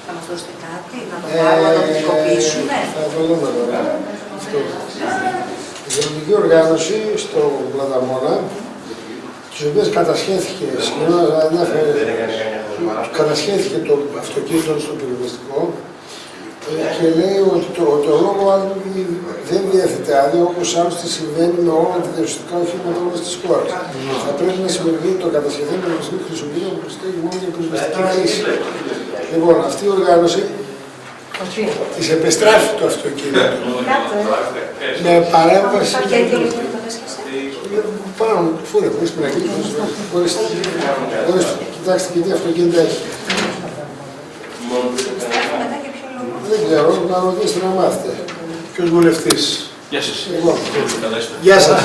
Θα μας δώσετε κάτι, να το πάρουμε, να το δικοποιήσουμε. Θα το δούμε τώρα. Η Γεωργική Οργάνωση στο Πλαταμόνα, τις οποίες κατασχέθηκε, κατασχέθηκε το αυτοκίνητο στο πυροσβεστικό και λέει ότι το λόγο δεν διέθετε άδεια, όπως άλλωστε συμβαίνει με όλα τα διασωστικά οχήματα όλες τις χώρες. Θα πρέπει να συμπεριληφθεί το κατασχεθέν πυροσβεστικό χρησιμοποιείται από πυροσβεστική μόνο για πυροσβεστική χρήση. Λοιπόν, αυτή η οργάνωση της επιστράφει το αυτοκίνητο με παρέμβαση. Πάνω, φούρε, χωρίς πειραγή, κοιτάξτε και τι αυτοκίνητα έχει. Δεν ξέρω, να ρωτήσετε να μάθετε. Ποιος βουλευτής. Γεια σας. Γεια σας.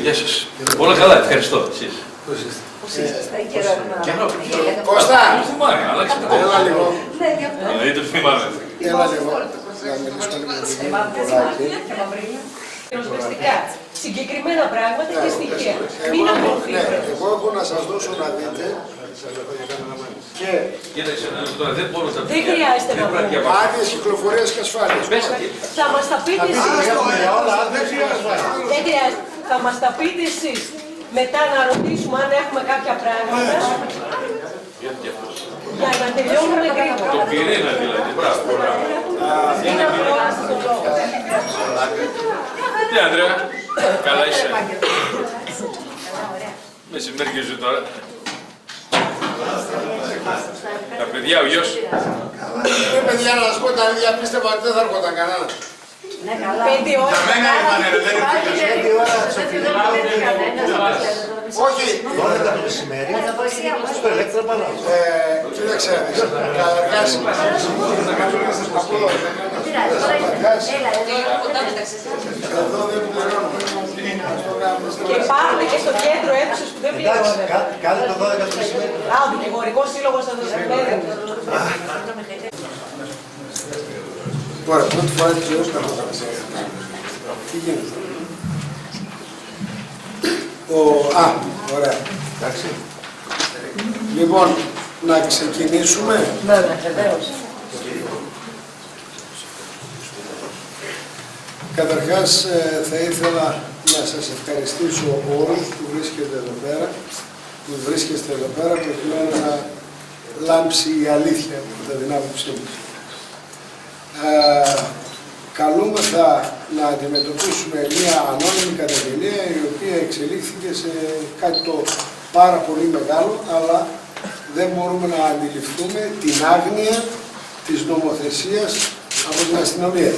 Γεια σας. Όλα καλά, ευχαριστώ. Εσείς. Κώστα! Έλα λίγο. Δεν το θυμάμαι. Έλα λίγο. Συγκεκριμένα πράγματα και στοιχεία. Μην αποφύγετε. Εγώ έχω να σας δώσω να δείτε και δεν χρειάζεται να πούμε. άδειες κυκλοφορίας και ασφάλειας. Θα μας τα πείτε εσείς. Δεν χρειάζεται. Θα μας τα πείτε εσείς. Μετά να ρωτήσουμε αν έχουμε κάποια πράγματα. Για να τελειώνουμε γρήγορα. Το πυρήνα δηλαδή, μπράβο. Είναι απλό στο λόγο. Τι Ανδρέα, καλά είσαι. Μεσημέρι και ζω τώρα. Τα παιδιά, ο γιος. Παιδιά, να σας πω τα ίδια, πίστευα ότι δεν θα έρχονταν κανένας. 5 ώρες. Όχι. Τώρα το μεσημέρι στο Ελέκτρα Παλάς. Κοίταξε, καταρχάς, εδώ δεν πληρώνουμε. Και υπάρχουν και στο κέντρο αίθουσες που δεν πληρώνουν. Κάντε το 12 το μεσημέρι. Α, ο δικηγορικός σύλλογος θα το συνδέει. Τώρα, πρώτη φορά της ζωής να έχω τι γίνεται. Ωραία. Εντάξει. Λοιπόν, να ξεκινήσουμε. Βέβαια, βεβαίως. Καταρχάς, θα ήθελα να σας ευχαριστήσω όλους που βρίσκεστε εδώ πέρα, προκειμένου να λάμψει η αλήθεια κατά την άποψή μου. Καλούμεθα να αντιμετωπίσουμε μια ανώνυμη καταγγελία η οποία εξελίχθηκε σε κάτι το πάρα πολύ μεγάλο, αλλά δεν μπορούμε να αντιληφθούμε την άγνοια της νομοθεσίας από την αστυνομία.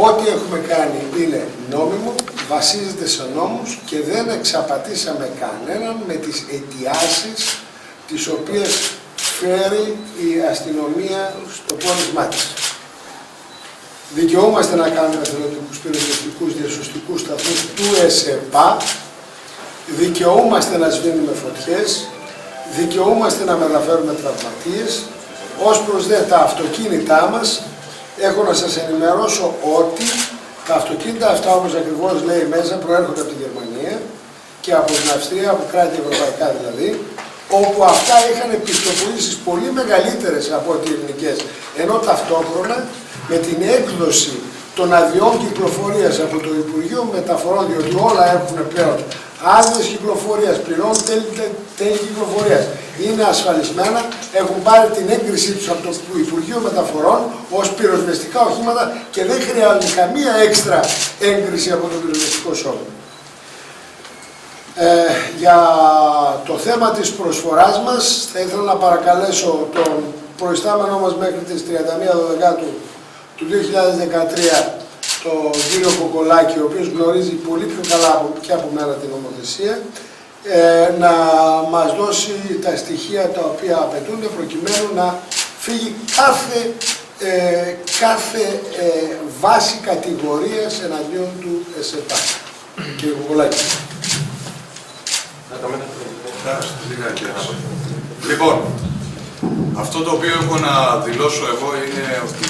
Ό,τι έχουμε κάνει είναι νόμιμο, βασίζεται σε νόμους και δεν εξαπατήσαμε κανέναν με τις αιτιάσεις τις οποίες φέρει η αστυνομία στο πόρισμά της. Δικαιούμαστε να κάνουμε εθελοντικούς πυροσβεστικούς διασωστικούς σταθμούς του ΕΣΕΠΑ, δικαιούμαστε να σβήνουμε φωτιές, δικαιούμαστε να μεταφέρουμε τραυματίες. Ως προς δε τα αυτοκίνητά μας, έχω να σας ενημερώσω ότι τα αυτοκίνητα αυτά, όπως ακριβώς λέει μέσα, προέρχονται από τη Γερμανία και από την Αυστρία, από κράτη ευρωπαϊκά δηλαδή, όπου αυτά είχαν πιστοποιήσεις πολύ μεγαλύτερες από ό,τι οι ελληνικές, ενώ ταυτόχρονα με την έκδοση των αδειών κυκλοφορίας από το Υπουργείο Μεταφορών, διότι όλα έχουν πλέον άδειες κυκλοφορίας, πληρώνουν τέλη κυκλοφορίας, είναι ασφαλισμένα, έχουν πάρει την έγκρισή τους από το Υπουργείο Μεταφορών ως πυροσβεστικά οχήματα και δεν χρειάζεται καμία έξτρα έγκριση από το πυροσβεστικό σώμα. Για το θέμα της προσφοράς μας, θα ήθελα να παρακαλέσω τον προϊστάμενό μας μέχρι τις 31 Δεκάτου του 2013, τον κύριο Κοκολάκη, ο οποίος γνωρίζει πολύ πιο καλά και από μένα την νομοθεσία, να μας δώσει τα στοιχεία τα οποία απαιτούνται προκειμένου να φύγει κάθε βάση κατηγορίας εναντίον του ΕΣΕΠΑ. Κύριε Κοκολάκη. Λοιπόν, αυτό το οποίο έχω να δηλώσω εγώ είναι ότι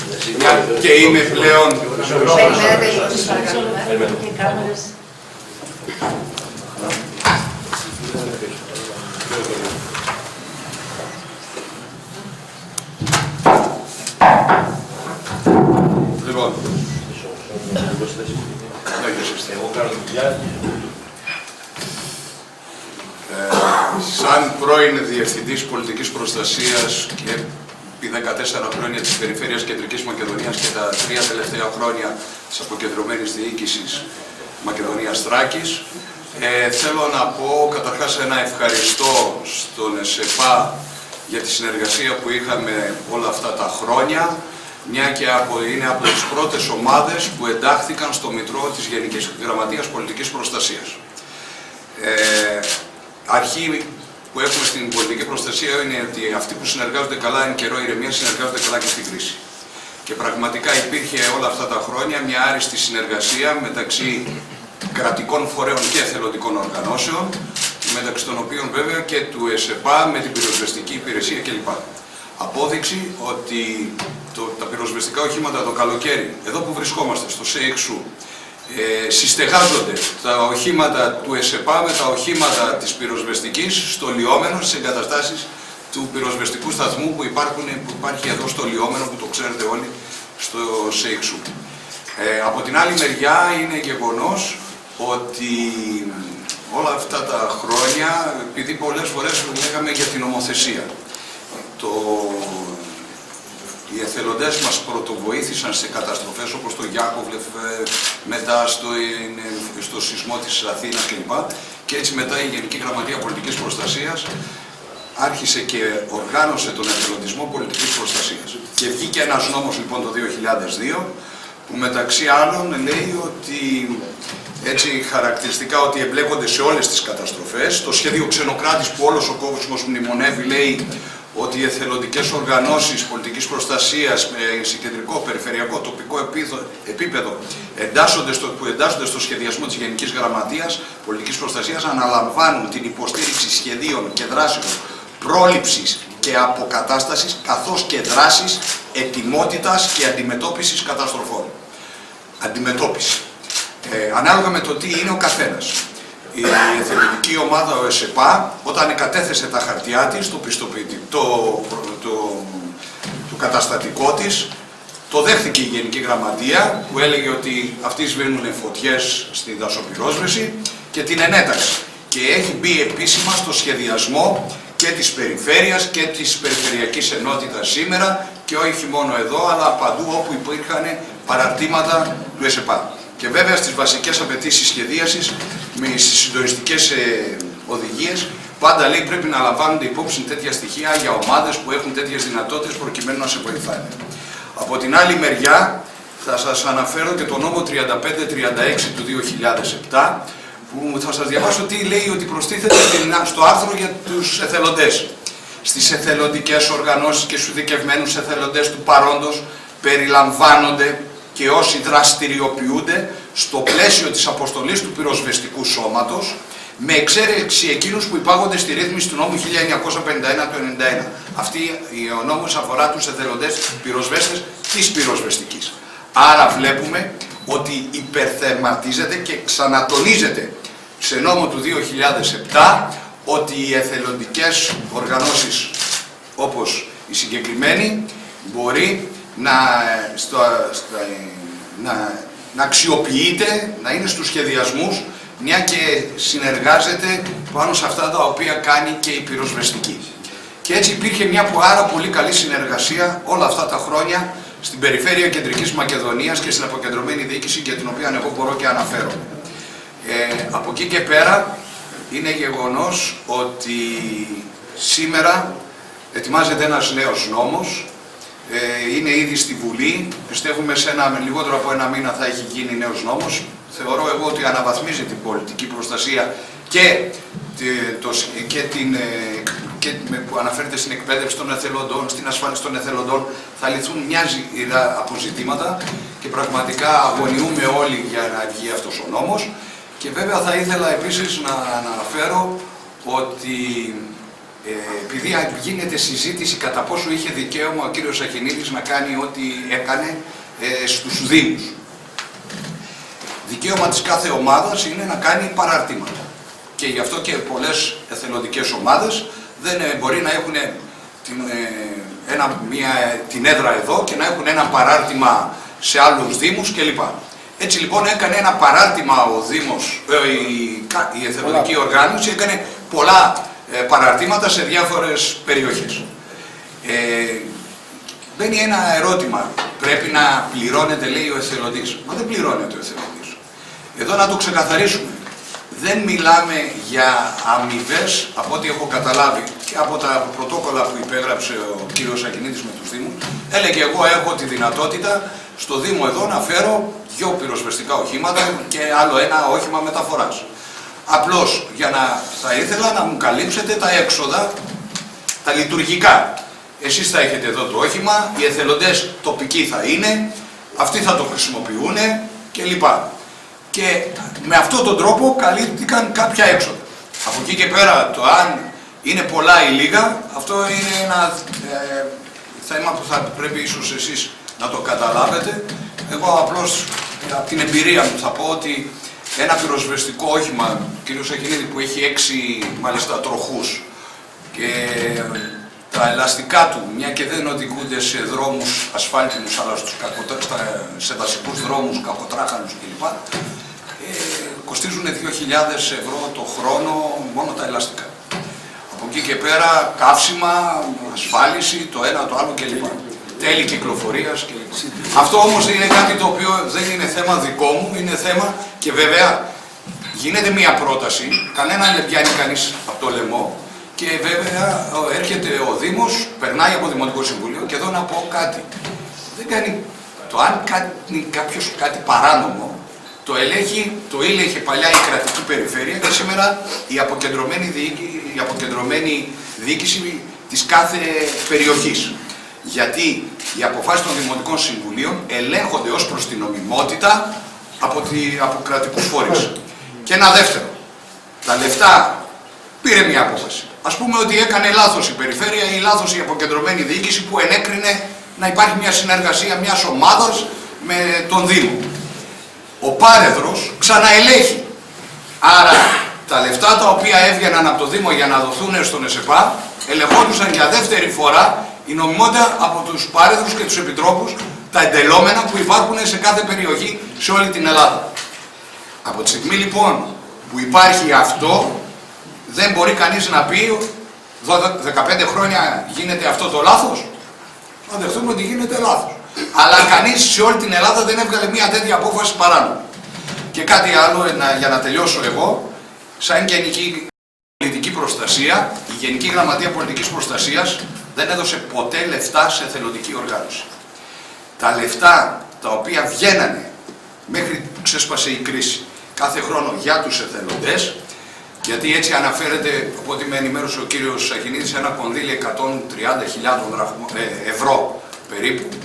και είμαι πλέον... Εγώ κάνω δουλειά. Σαν πρώην Διευθυντής Πολιτικής Προστασίας και επί 14 χρόνια της Περιφέρειας Κεντρικής Μακεδονίας και τα 3 τελευταία χρόνια της Αποκεντρωμένης Διοίκησης Μακεδονίας Θράκης, θέλω να πω καταρχάς ένα ευχαριστώ στον ΕΣΕΠΑ για τη συνεργασία που είχαμε όλα αυτά τα χρόνια, μια και είναι από τις πρώτες ομάδες που εντάχθηκαν στο Μητρό της Γενικής Γραμματείας Πολιτικής Προστασίας. Αρχή που έχουμε στην πολιτική προστασία είναι ότι αυτοί που συνεργάζονται καλά εν καιρό ηρεμίας συνεργάζονται καλά και στην κρίση. Και πραγματικά υπήρχε όλα αυτά τα χρόνια μια άριστη συνεργασία μεταξύ κρατικών φορέων και εθελοντικών οργανώσεων, μεταξύ των οποίων βέβαια και του ΕΣΕΠΑ με την πυροσβεστική υπηρεσία κλπ. Απόδειξη ότι τα πυροσβεστικά οχήματα το καλοκαίρι, εδώ που βρισκόμαστε, στο ΣΕΙΞΟΥ, συστεγάζονται τα οχήματα του ΕΣΕΠΑ με τα οχήματα της πυροσβεστικής στο Λιόμενο, στις εγκαταστάσεις του πυροσβεστικού σταθμού που υπάρχει εδώ στο Λιόμενο, που το ξέρετε όλοι, στο ΣΕΙΞΟΥ. Από την άλλη μεριά είναι γεγονός ότι όλα αυτά τα χρόνια, επειδή πολλές φορές λέγαμε για την νομοθεσία, οι εθελοντές μας πρωτοβοήθησαν σε καταστροφές όπως το Γιάκοβλεφ, μετά στο σεισμό της Αθήνας κλπ. Και έτσι μετά η Γενική Γραμματεία Πολιτικής Προστασίας άρχισε και οργάνωσε τον εθελοντισμό πολιτικής προστασίας. Και βγήκε ένας νόμος λοιπόν το 2002 που μεταξύ άλλων λέει ότι έτσι χαρακτηριστικά ότι εμπλέκονται σε όλες τις καταστροφές. Το σχέδιο Ξενοκράτης που όλος ο κόσμος μνημονεύει λέει ότι οι εθελοντικές οργανώσεις πολιτικής προστασίας σε κεντρικό, περιφερειακό, τοπικό επίπεδο που εντάσσονται στο σχεδιασμό της Γενικής Γραμματείας Πολιτικής Προστασίας αναλαμβάνουν την υποστήριξη σχεδίων και δράσεων πρόληψης και αποκατάστασης καθώς και δράσης ετοιμότητας και αντιμετώπισης καταστροφών. Αντιμετώπιση. Ανάλογα με το τι είναι ο καθένας. Η εθελοντική ομάδα ο ΕΣΕΠΑ, όταν κατέθεσε τα χαρτιά της, το καταστατικό της, το δέχθηκε η Γενική Γραμματεία που έλεγε ότι αυτοί σβήνουν φωτιές στη δασοπυρόσβεση και την ενέταξε. Και έχει μπει επίσημα στο σχεδιασμό και της περιφέρειας και της περιφερειακής ενότητας σήμερα και όχι μόνο εδώ αλλά παντού όπου υπήρχαν παραρτήματα του ΕΣΕΠΑ. Και βέβαια στις βασικές απαιτήσεις σχεδίασης, στις συντονιστικές οδηγίες, πάντα λέει πρέπει να λαμβάνονται υπόψη τέτοια στοιχεία για ομάδες που έχουν τέτοιες δυνατότητες προκειμένου να σε βοηθάνε. Από την άλλη μεριά θα σας αναφέρω και το νόμο 3536 του 2007 που θα σας διαβάσω τι λέει ότι προστίθεται στο άρθρο για τους εθελοντές. Στις εθελοντικές οργανώσεις και στους ειδικευμένους εθελοντές του παρόντος περιλαμβάνονται και όσοι δραστηριοποιούνται στο πλαίσιο της αποστολής του πυροσβεστικού σώματος, με εξαίρεση εκείνους που υπάγονται στη ρύθμιση του νόμου 1951 του 1991. Ο νόμος αφορά τους εθελοντές πυροσβέστες της πυροσβεστικής. Άρα βλέπουμε ότι υπερθεματίζεται και ξανατονίζεται σε νόμο του 2007 ότι οι εθελοντικές οργανώσεις όπως η συγκεκριμένη μπορεί να αξιοποιείται, να είναι στους σχεδιασμούς, μια και συνεργάζεται πάνω σε αυτά τα οποία κάνει και η πυροσβεστική. Και έτσι υπήρχε μια πάρα πολύ καλή συνεργασία όλα αυτά τα χρόνια στην Περιφέρεια Κεντρικής Μακεδονίας και στην Αποκεντρωμένη Διοίκηση, για την οποία εγώ μπορώ και αναφέρω. Από εκεί και πέρα είναι γεγονός ότι σήμερα ετοιμάζεται ένας νέος νόμος, είναι ήδη στη Βουλή, πιστεύουμε σε λιγότερο από ένα μήνα θα έχει γίνει νέος νόμος. Θεωρώ εγώ ότι αναβαθμίζει την πολιτική προστασία που αναφέρεται στην εκπαίδευση των εθελοντών, στην ασφάλιση των εθελοντών, θα λυθούν μια σειρά από ζητήματα και πραγματικά αγωνιούμε όλοι για να βγει αυτός ο νόμος. Και βέβαια θα ήθελα επίσης να αναφέρω ότι επειδή γίνεται συζήτηση κατά πόσο είχε δικαίωμα ο κύριος Αχινίδης να κάνει ό,τι έκανε στους Δήμους. Δικαίωμα της κάθε ομάδας είναι να κάνει παραρτήματα. Και γι' αυτό και πολλές εθελοντικές ομάδες δεν μπορεί να έχουν την έδρα εδώ και να έχουν ένα παράρτημα σε άλλους Δήμους κλπ. Έτσι λοιπόν έκανε ένα παράρτημα ο Δήμος, η εθελοντική οργάνωση έκανε πολλά παραρτήματα σε διάφορες περιοχές. Μπαίνει ένα ερώτημα, πρέπει να πληρώνεται, λέει ο εθελοντής. Μα δεν πληρώνεται ο εθελοντής. Εδώ να το ξεκαθαρίσουμε. Δεν μιλάμε για αμοιβές, από ό,τι έχω καταλάβει και από τα πρωτόκολλα που υπέγραψε ο κύριος Ακινήτης με τους Δήμους. Έλεγε εγώ έχω τη δυνατότητα στο Δήμο εδώ να φέρω 2 πυροσβεστικά οχήματα και άλλο ένα όχημα μεταφοράς. Απλώς θα ήθελα να μου καλύψετε τα έξοδα, τα λειτουργικά. Εσείς θα έχετε εδώ το όχημα, οι εθελοντές τοπικοί θα είναι, αυτοί θα το χρησιμοποιούν κλπ. Και με αυτόν τον τρόπο καλύπτηκαν κάποια έξοδα. Από εκεί και πέρα, το αν είναι πολλά ή λίγα, αυτό είναι ένα θέμα που θα πρέπει ίσως εσείς να το καταλάβετε. Εγώ απλώς από την εμπειρία μου θα πω ότι ένα πυροσβεστικό όχημα, κύριο Ακινίδη, που έχει 6 μάλιστα τροχούς και τα ελαστικά του, μια και δεν οδηγούνται σε δρόμους ασφάλτινους, αλλά σε δασικούς δρόμους, κακοτράχανους κλπ. Κοστίζουν 2.000 ευρώ το χρόνο μόνο τα ελαστικά. Από εκεί και πέρα καύσιμα, ασφάλιση, το ένα, το άλλο κλπ. Τέλη κυκλοφορίας κλπ. Αυτό όμως είναι κάτι το οποίο δεν είναι θέμα δικό μου, είναι θέμα και βέβαια γίνεται μια πρόταση, κανέναν δεν πιάνει κανείς από το λαιμό και βέβαια έρχεται ο Δήμος, περνάει από Δημοτικό Συμβούλιο και εδώ να πω κάτι. Δεν κάνει, το αν κάνει κάποιος κάτι παράνομο, το ήλεγχε παλιά η κρατική περιφέρεια και σήμερα η αποκεντρωμένη διοίκηση της κάθε περιοχής. Γιατί οι αποφάσεις των Δημοτικών Συμβουλίων ελέγχονται ως προς την νομιμότητα από κρατικούς φορείς. Και ένα δεύτερο, τα λεφτά πήρε μια απόφαση. Ας πούμε ότι έκανε λάθος η περιφέρεια ή λάθος η αποκεντρωμένη διοίκηση που ενέκρινε να υπάρχει μια συνεργασία μιας ομάδας με τον Δήμο. Ο πάρεδρος ξαναελέγχει. Άρα τα λεφτά τα οποία έβγαιναν από το Δήμο για να δοθούν στον ΕΣΕΠΑ ελεγχόντουσαν για δεύτερη φορά η νομιμότητα από τους πάρεδρους και τους επιτρόπους, τα εντελόμενα που υπάρχουν σε κάθε περιοχή σε όλη την Ελλάδα. Από τη στιγμή λοιπόν που υπάρχει αυτό, δεν μπορεί κανείς να πει 15 χρόνια γίνεται αυτό το λάθος. Να δεχτούμε ότι γίνεται λάθος. Αλλά κανείς σε όλη την Ελλάδα δεν έβγαλε μια τέτοια απόφαση παράνομη. Και κάτι άλλο για να τελειώσω εγώ, σαν Γενική Πολιτική Προστασία, η Γενική Γραμματεία Πολιτικής Προστασίας δεν έδωσε ποτέ λεφτά σε εθελοντική οργάνωση. Τα λεφτά τα οποία βγαίνανε μέχρι που ξέσπασε η κρίση κάθε χρόνο για τους εθελοντές, γιατί έτσι αναφέρεται, από ό,τι με ενημέρωσε ο κύριος Ακινήτης, ένα κονδύλι 130.000 ευρώ περίπου,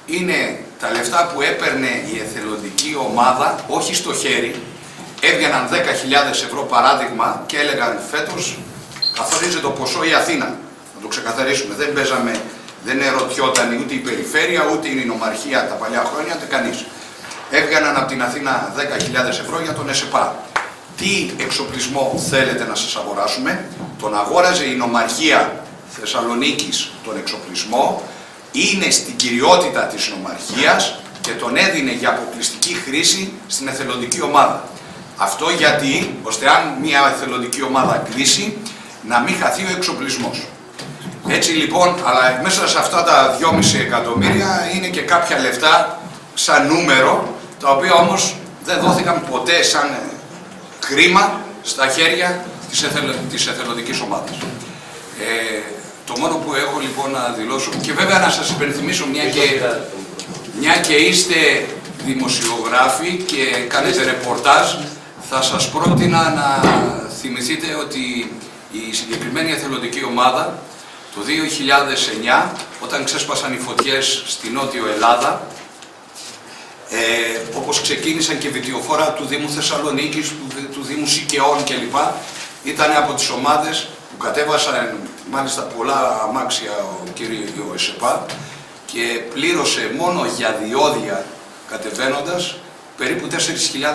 είναι τα λεφτά που έπαιρνε η εθελοντική ομάδα, όχι στο χέρι, έβγαιναν 10.000 ευρώ παράδειγμα και έλεγαν φέτος καθορίζεται το ποσό η Αθήνα. Να το ξεκαθαρίσουμε, δεν παίζαμε, δεν ερωτιόταν ούτε η περιφέρεια, ούτε η νομαρχία τα παλιά χρόνια, ούτε κανείς. Έβγαιναν από την Αθήνα 10.000 ευρώ για τον ΕΣΕΠΑ. Τι εξοπλισμό θέλετε να σας αγοράσουμε? Τον αγόραζε η νομαρχία Θεσσαλονίκης τον εξοπλισμό, είναι στην κυριότητα της νομαρχίας και τον έδινε για αποκλειστική χρήση στην εθελοντική ομάδα. Αυτό γιατί, ώστε αν μια εθελοντική ομάδα κλείσει, να μην χαθεί ο εξοπλισμός. Έτσι λοιπόν, αλλά μέσα σε αυτά τα 2,5 εκατομμύρια είναι και κάποια λεφτά σαν νούμερο, τα οποία όμως δεν δόθηκαν ποτέ σαν χρήμα στα χέρια της εθελοντικής ομάδας. Το μόνο που έχω λοιπόν να δηλώσω, και βέβαια να σας υπενθυμίσω, μια και είστε δημοσιογράφοι και κάνετε ρεπορτάζ, θα σας πρότεινα να θυμηθείτε ότι η συγκεκριμένη εθελοντική ομάδα το 2009, όταν ξέσπασαν οι φωτιές στη Νότιο Ελλάδα, όπως ξεκίνησαν και βιτιοφόρα του Δήμου Θεσσαλονίκης, του Δήμου Σικαιών κλπ. Ήταν από τις ομάδες που κατέβασαν μάλιστα πολλά αμάξια ο κύριο ΕΣΕΠΑ και πλήρωσε μόνο για διόδια κατεβαίνοντας περίπου 4.000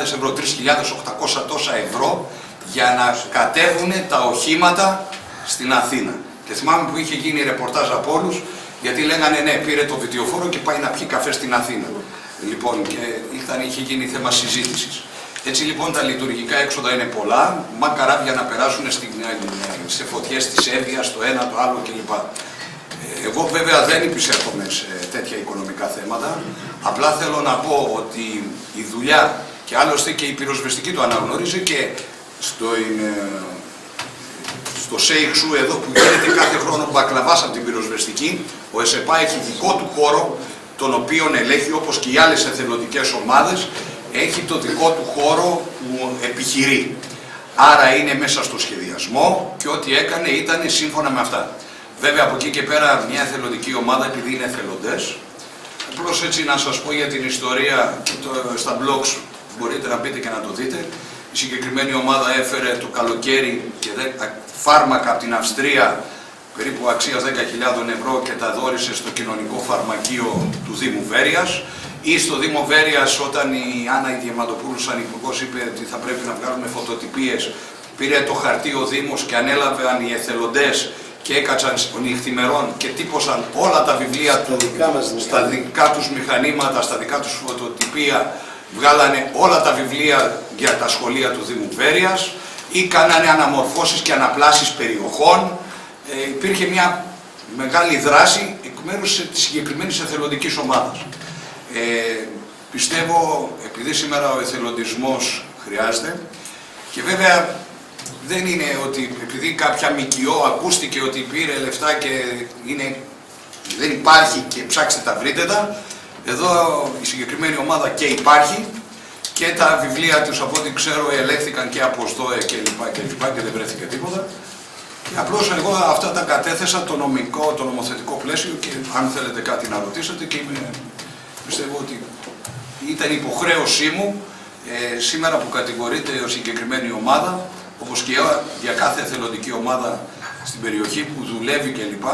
ευρώ, 3.800 τόσα ευρώ για να κατέβουν τα οχήματα στην Αθήνα. Και θυμάμαι που είχε γίνει ρεπορτάζ από όλους, γιατί λέγανε ναι, πήρε το βιτιοφόρο και πάει να πιει καφέ στην Αθήνα. Λοιπόν, και είχε γίνει θέμα συζήτησης. Έτσι λοιπόν τα λειτουργικά έξοδα είναι πολλά, μακαράβια να περάσουν σε φωτιές της Εύβοιας, το ένα, το άλλο κλπ. Εγώ βέβαια δεν υπησέρχομαι σε τέτοια οικονομικά θέματα, απλά θέλω να πω ότι η δουλειά, και άλλωστε και η πυροσβεστική το αναγνώριζε, και στο ΣΕΙΧΣΟΥ εδώ που γίνεται κάθε χρόνο μπακλαβάς από την πυροσβεστική, ο ΕΣΕΠΑ έχει δικό του χώρο, τον οποίον ελέγχει, όπως και οι άλλες εθελοντικές ομάδες, έχει το δικό του χώρο που επιχειρεί. Άρα είναι μέσα στο σχεδιασμό και ό,τι έκανε ήταν σύμφωνα με αυτά. Βέβαια από εκεί και πέρα μια εθελοντική ομάδα, επειδή είναι εθελοντές, απλώς έτσι να σας πω για την ιστορία, στα blogs μπορείτε να μπείτε και να το δείτε. Η συγκεκριμένη ομάδα έφερε το καλοκαίρι και φάρμακα από την Αυστρία, περίπου αξίας 10.000 ευρώ, και τα δώρισε στο κοινωνικό φαρμακείο του Δήμου Βέρειας. Ή στο Δήμο Βέρειας, όταν η Άννα η Διαμαντοπούλου σαν υπουργός είπε ότι θα πρέπει να βγάλουμε φωτοτυπίες, πήρε το χαρτί ο Δήμος και ανέλαβαν οι εθελοντές και έκατσαν νυχθημερών και τύπωσαν όλα τα βιβλία του στα δικά τους μηχανήματα, στα δικά τους φωτοτυπία, βγάλανε όλα τα βιβλία για τα σχολεία του Δήμου Βέρειας ή κάνανε αναμορφώσεις και αναπλάσεις περιοχών. Υπήρχε μια μεγάλη δράση εκ μέρους της συγκεκριμένης εθελοντικής ομάδας. Πιστεύω, επειδή σήμερα ο εθελοντισμός χρειάζεται, και βέβαια δεν είναι ότι επειδή κάποια ΜΚΟ ακούστηκε ότι πήρε λεφτά και δεν υπάρχει και ψάξτε τα βρείτε τα, εδώ η συγκεκριμένη ομάδα και υπάρχει και τα βιβλία τους από ό,τι ξέρω ελέγχθηκαν και από ΣΔΟΕ και δεν βρέθηκε τίποτα. Και απλώς εγώ αυτά τα κατέθεσα, το νομοθετικό πλαίσιο, και αν θέλετε κάτι να ρωτήσετε, και πιστεύω ότι ήταν υποχρέωσή μου σήμερα που κατηγορείται η συγκεκριμένη ομάδα, όπως και για κάθε εθελοντική ομάδα στην περιοχή που δουλεύει κλπ.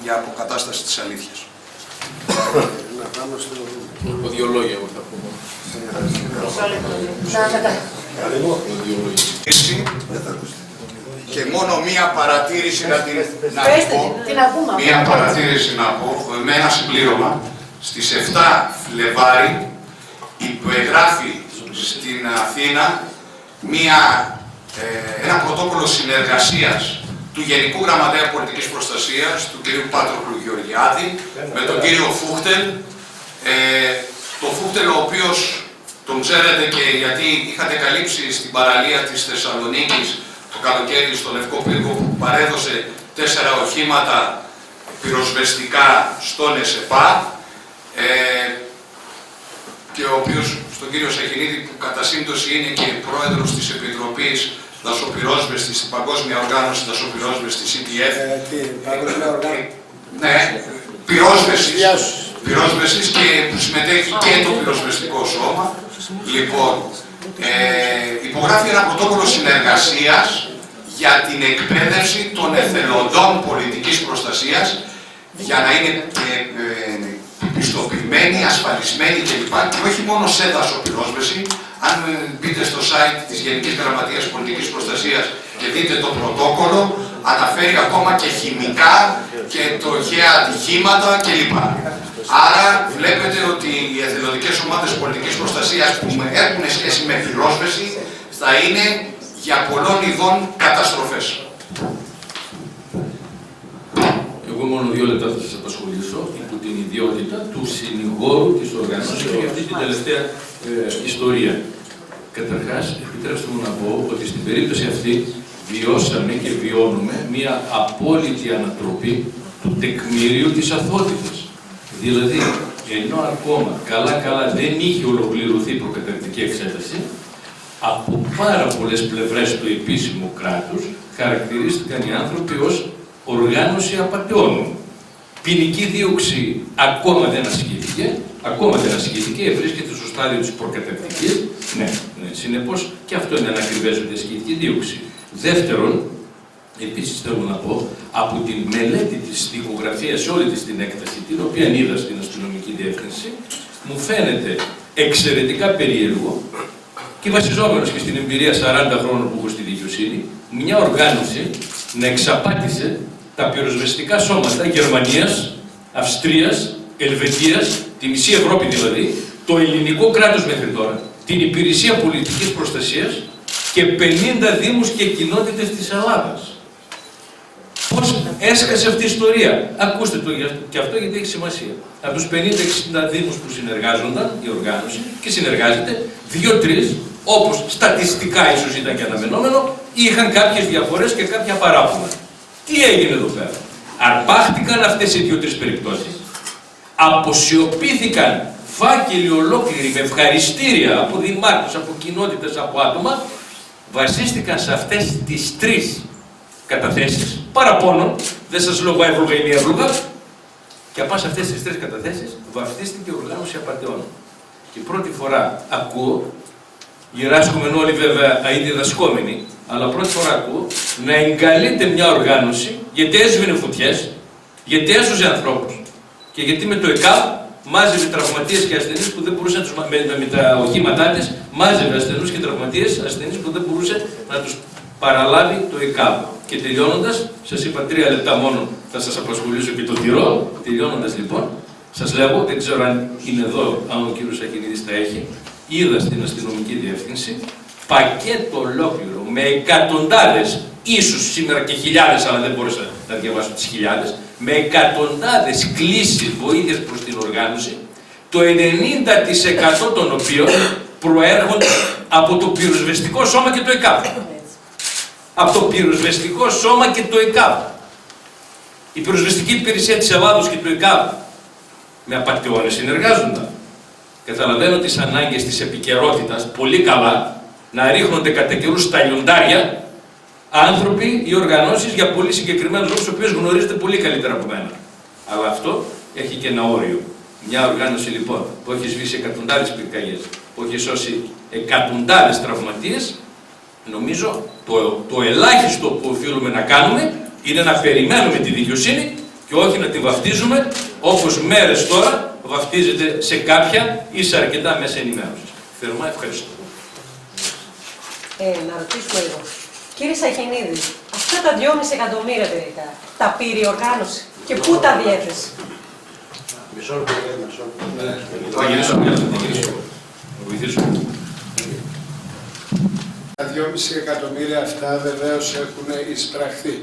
Για αποκατάσταση της αλήθειας. Δύο λόγια εγώ θα πούμε. Και μόνο μία παρατήρηση να πω, με ένα συμπλήρωμα. Στις 7 Φλεβάρι υπεγράφει στην Αθήνα ένα πρωτόκολλο συνεργασίας του Γενικού Γραμματέα Πολιτικής Προστασίας, του κ. Πάτροκλου Γεωργιάδη, με τον κύριο Φούχτελ. Το Φούχτελ, ο οποίος τον ξέρετε και γιατί είχατε καλύψει στην παραλία της Θεσσαλονίκης το καλοκαίρι στο Λευκό Πύργο, που παρέδωσε 4 οχήματα πυροσβεστικά στον ΕΣΕΠΑ, και ο οποίος, στον κύριο Σαχινίδη, που κατά σύμπτωση είναι και πρόεδρος της Επιτροπής Δασοπυρόσβεστης στην Παγκόσμια Οργάνωση Δασοπυρόσβεστης ETF. Ναι, πυρόσβεσης, και που συμμετέχει και το πυροσβεστικό σώμα. Λοιπόν, υπογράφει ένα πρωτόκολλο συνεργασίας για την εκπαίδευση των εθελοντών πολιτικής προστασίας, για να είναι πιστοποιημένοι, ασφαλισμένοι κλπ. Και όχι μόνο σε δασοπυρόσβεση. Αν μπείτε στο site της Γενικής Γραμματείας Πολιτικής Προστασίας και δείτε το πρωτόκολλο, αναφέρει ακόμα και χημικά και τροχαία ατυχήματα κλπ. Άρα βλέπετε ότι οι εθελοντικές ομάδες πολιτικής προστασίας που έχουν σχέση με πυρόσβεση θα είναι για πολλών ειδών καταστροφές. Εγώ μόνο 2 λεπτά θα σας απασχολήσω υπό την ιδιότητα του συνηγόρου της οργάνωσης για αυτή την τελευταία ιστορία. Καταρχάς, επιτρέψτε μου να πω ότι στην περίπτωση αυτή βιώσαμε και βιώνουμε μία απόλυτη ανατροπή του τεκμήριου της αθωότητας. Δηλαδή, ενώ ακόμα καλά δεν είχε ολοκληρωθεί η προκαταρκτική εξέταση, από πάρα πολλές πλευρές του επίσημου κράτους χαρακτηρίστηκαν οι άνθρωποι ως οργάνωση απατεώνων. Ποινική δίωξη ακόμα δεν ασκήθηκε, βρίσκεται στο στάδιο της προκαταρκτικής. Ναι, συνεπώς και αυτό είναι ανακριβές ότι ασκήθηκε δίωξη. Δεύτερον, επίσης θέλω να πω, από τη μελέτη της δικογραφίας σε όλη της την έκταση, την οποία είδα στην αστυνομική διεύθυνση, μου φαίνεται εξαιρετικά περίεργο και βασιζόμενος και στην εμπειρία 40 χρόνων που έχω στη δικαιοσύνη, μια οργάνωση να εξαπάτησε τα πυροσβεστικά σώματα Γερμανίας, Αυστρίας, Ελβετίας, τη μισή Ευρώπη δηλαδή, το ελληνικό κράτος μέχρι τώρα, την Υπηρεσία Πολιτικής Προστασίας και 50 δήμους και κοινότητες της Ελλάδας. Πώς έσκασε αυτή η ιστορία? Ακούστε το και αυτό γιατί έχει σημασία. Από τους 50-60 δήμους που συνεργάζονταν, η οργάνωση, και συνεργάζεται, 2-3, όπως στατιστικά ίσως ήταν και αναμενόμενο, είχαν κάποιες διαφορές και κάποια παράπονα. Τι έγινε εδώ πέρα? Αρπάχτηκαν αυτές οι 2-3 περιπτώσεις. Αποσιωπήθηκαν φάκελοι ολόκληροι με ευχαριστήρια από δημάρχους, από κοινότητες, από άτομα. Βασίστηκαν σε αυτές τις 3 καταθέσεις παραπώνων, δεν σας λέω εύλογα ή μη εύλογα, και από σε αυτές τις 3 καταθέσεις βαφτίστηκε η οργάνωση απατεών. Και πρώτη φορά ακούω, γυράσκομεν όλοι βέβαια αηδιδασκόμενοι, αλλά πρώτη φορά ακούω να εγκαλείται μια οργάνωση γιατί έσβηνε φωτιές, γιατί έσωζε ανθρώπους και γιατί με το ΕΚΑΒ μάζευε τραυματίες και ασθενείς που δεν μπορούσε να τους, με τα οχήματά της, μάζευε ασθενούς και τραυματίες, ασθενείς που δεν μπορούσε να τους παραλάβει το ΕΚΑΒ. Και τελειώνοντας, σας είπα 3 λεπτά μόνο, θα σας απασχολήσω και το τυρό. Τελειώνοντας λοιπόν, σας λέγω, δεν ξέρω αν είναι εδώ, αν ο κύριος Αχινίδης τα έχει, είδα στην αστυνομική διεύθυνση πακέτο ολόκληρο με εκατοντάδες, ίσως σήμερα και χιλιάδες, αλλά δεν μπορούσα να διαβάσω τις χιλιάδες, με εκατοντάδες κλήσεις βοήθειας προς την οργάνωση, το 90% των οποίων προέρχονται από το πυροσβεστικό σώμα και το ΕΚΑΒ. Από το πυροσβεστικό σώμα και το ΕΚΑΒ. Η πυροσβεστική υπηρεσία της Ελλάδος και το ΕΚΑΒ με απατεώνες συνεργάζονταν. Καταλαβαίνω τις ανάγκες της επικαιρότητας πολύ καλά, να ρίχνονται κατά καιρούς στα λιοντάρια άνθρωποι ή οργανώσεις για πολύ συγκεκριμένους λόγους, τους οποίους γνωρίζετε πολύ καλύτερα από μένα. Αλλά αυτό έχει και ένα όριο. Μια οργάνωση λοιπόν που έχει σβήσει εκατοντάδες πυρκαγιές, που έχει σώσει εκατοντάδες τραυματίες, νομίζω το ελάχιστο που οφείλουμε να κάνουμε είναι να περιμένουμε τη δικαιοσύνη και όχι να τη βαφτίζουμε όπως μέρες τώρα βαφτίζεται σε κάποια ή σε αρκετά μέσα ενημέρωσης. Θερμά ευχαριστώ. Να ρωτήσουμε λίγο. Κύριε Σαχινίδη, αυτά τα 2,5 εκατομμύρια τελικά, τα πήρε η οργάνωση και πού τα διέθεσε? Μισό λεπτό. Θα γυρίσω μια να βοηθήσω. Τα 2,5 εκατομμύρια αυτά βεβαίως έχουν εισπραχθεί.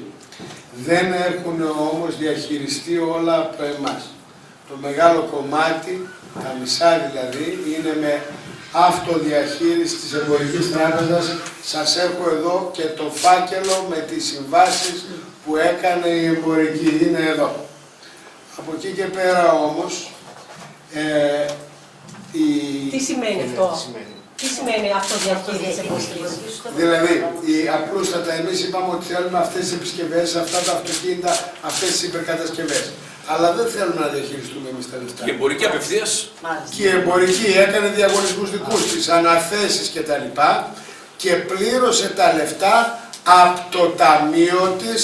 Δεν έχουν όμως διαχειριστεί όλα από εμάς. Το μεγάλο κομμάτι, τα μισά δηλαδή, είναι με αυτοδιαχείριση της Εμπορικής Τράπεζας. Σας έχω εδώ και το φάκελο με τις συμβάσεις που έκανε η Εμπορική. Είναι εδώ. Από εκεί και πέρα όμως, Τι σημαίνει αυτό? Τι σημαίνει αυτοδιαχείριση της Εμπορικής? Δηλαδή, απλούστατα εμείς είπαμε ότι θέλουμε αυτές τις επισκευές, αυτά τα αυτοκίνητα, αυτές τις υπερκατασκευές. Αλλά δεν θέλουμε να διαχειριστούμε εμείς τα λεφτά. Και εμπορική απευθείας. Και η Εμπορική έκανε διαγωνισμούς δικούς της, αναθέσεις κτλ. Και πλήρωσε τα λεφτά από το ταμείο της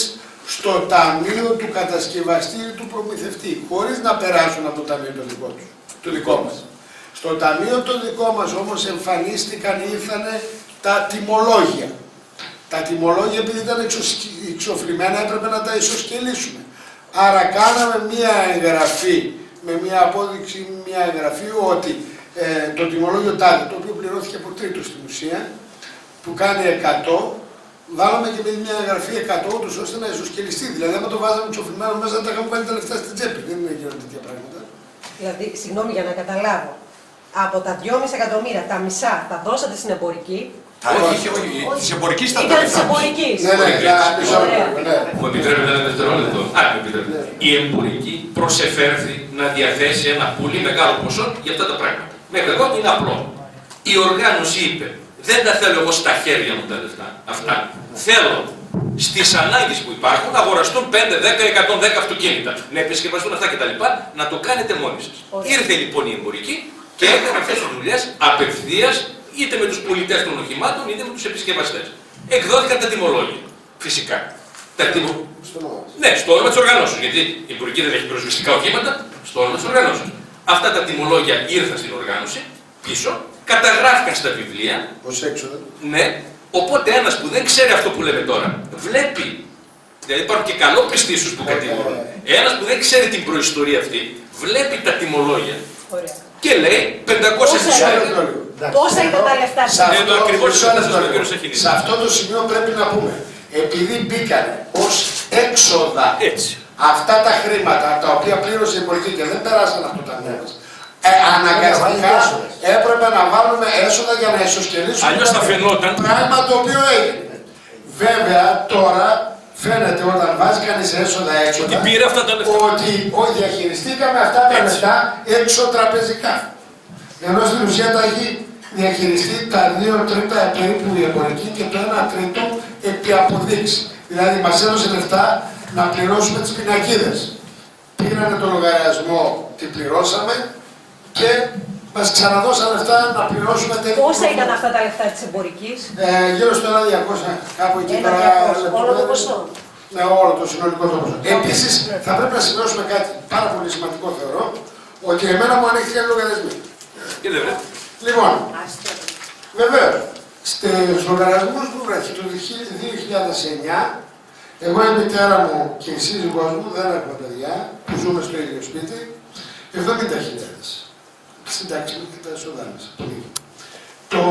στο ταμείο του κατασκευαστή ή του προμηθευτή, χωρίς να περάσουν από το ταμείο το δικό μας. Στο ταμείο το δικό μας όμως εμφανίστηκαν, ήρθανε τα τιμολόγια. Τα τιμολόγια επειδή ήταν εξοφλημένα έπρεπε να τα ισοσκελίσουμε. Άρα κάναμε μία εγγραφή, με μία απόδειξη, μία εγγραφή ότι το τιμολόγιο τάδε, το οποίο πληρώθηκε από τρίτο στην ουσία, που κάνει 100, βάλαμε και με μία εγγραφή 100, ούτως ώστε να ισοσκελιστεί. Δηλαδή, άμα το βάζαμε εξοφλημένο μέσα, θα τα είχαμε βάλει τα λεφτά στην τσέπη. Δεν είναι γίνονται τέτοια πράγματα. Δηλαδή, συγγνώμη για να καταλάβω, από τα 2,5 εκατομμύρια, τα μισά τα δώσατε στην Εμπορική. Όχι, της Εμπορικής τα Ήταν της Εμπορικής. Ναι. Μου επιτρέπετε ένα δευτερόλεπτο. Η Εμπορική προσεφέρθη να διαθέσει ένα πολύ μεγάλο ποσό για αυτά τα πράγματα. Μέχρι εδώ είναι απλό. Η οργάνωση είπε, δεν τα θέλω εγώ στα χέρια μου τα λεφτά. Αυτά. Θέλω στις ανάγκες που υπάρχουν να αγοραστούν 5, 10, 110 αυτοκίνητα. Να επισκευαστούν αυτά κτλ. Να το κάνετε μόνοι σας. Ήρθε λοιπόν η Εμπορική και έκανε αυτές τις δουλειές απευθείας είτε με τους πολιτές των οχημάτων είτε με τους επισκευαστές. Εκδόθηκαν τα τιμολόγια. Φυσικά. Ναι, στο όνομα της οργανώσεως. Γιατί η Εμπορική δεν έχει πυροσβεστικά οχήματα, στο όνομα της οργανώσεως. Αυτά τα τιμολόγια ήρθαν στην οργάνωση πίσω, καταγράφηκαν στα βιβλία. Ως έξοδο. Ναι, οπότε ένας που δεν ξέρει αυτό που λέμε τώρα, βλέπει. Δηλαδή υπάρχουν και καλόπιστοι που κατηγορούν. Ένας που δεν ξέρει την προϊστορία αυτή, βλέπει τα τιμολόγια. Ωραία. και λέει 500 χιλιάδες. Πόσα ήταν τα λεφτά Σε αυτό, Εδώ ακριβώς μισό θα σας λεπτό. πω, κύριο Σαχινίδη. Σε αυτό το σημείο πρέπει να πούμε, επειδή μπήκαν ως έξοδα Έτσι. αυτά τα χρήματα τα οποία πλήρωσε η πολιτική και δεν περάσαν από το ταμείο μας, αναγκαστικά έπρεπε να βάλουμε έσοδα για να ισοσκελίσουμε. Αλλιώς θα φαινόταν. Πράγμα το οποίο έγινε. Βέβαια τώρα φαίνεται όταν βάζει κανείς έσοδα έξοδα Ότι πήρε αυτά τα λεφτά. ότι διαχειριστήκαμε αυτά τα Έτσι. λεφτά έξω τραπεζικά. Ενώ στην ουσία τα έχει διαχειριστεί τα 2 τρίτα περίπου η εμπορική και το 1 τρίτο επί αποδείξη. Δηλαδή μας έδωσε λεφτά να πληρώσουμε τις πινακίδες. Πήρανε το λογαριασμό, την πληρώσαμε και μας ξαναδώσαν λεφτά να πληρώσουμε τέτοια. Πόσα ήταν αυτά τα λεφτά της εμπορικής? Γύρω στο 1.200, κάπου εκεί 1.200, όλο το ποσό. Ναι, όλο το συνολικό το ποσό. Επίσης, θα πρέπει να σημειώσουμε κάτι πάρα πολύ σημαντικό θεωρώ, ότι εμένα μου ανέχθηκαν οι λογαριασμοί. Και δεν βρε. Λοιπόν, Άστο. βεβαίως, στους λογαριασμούς μου βρέθηκε το 2009, εγώ η μητέρα μου και η σύζυγός μου, δεν έχουμε παιδιά, που ζούμε στο ίδιο σπίτι, 70.000. Συντάξεις και τα έσοδά μας. Το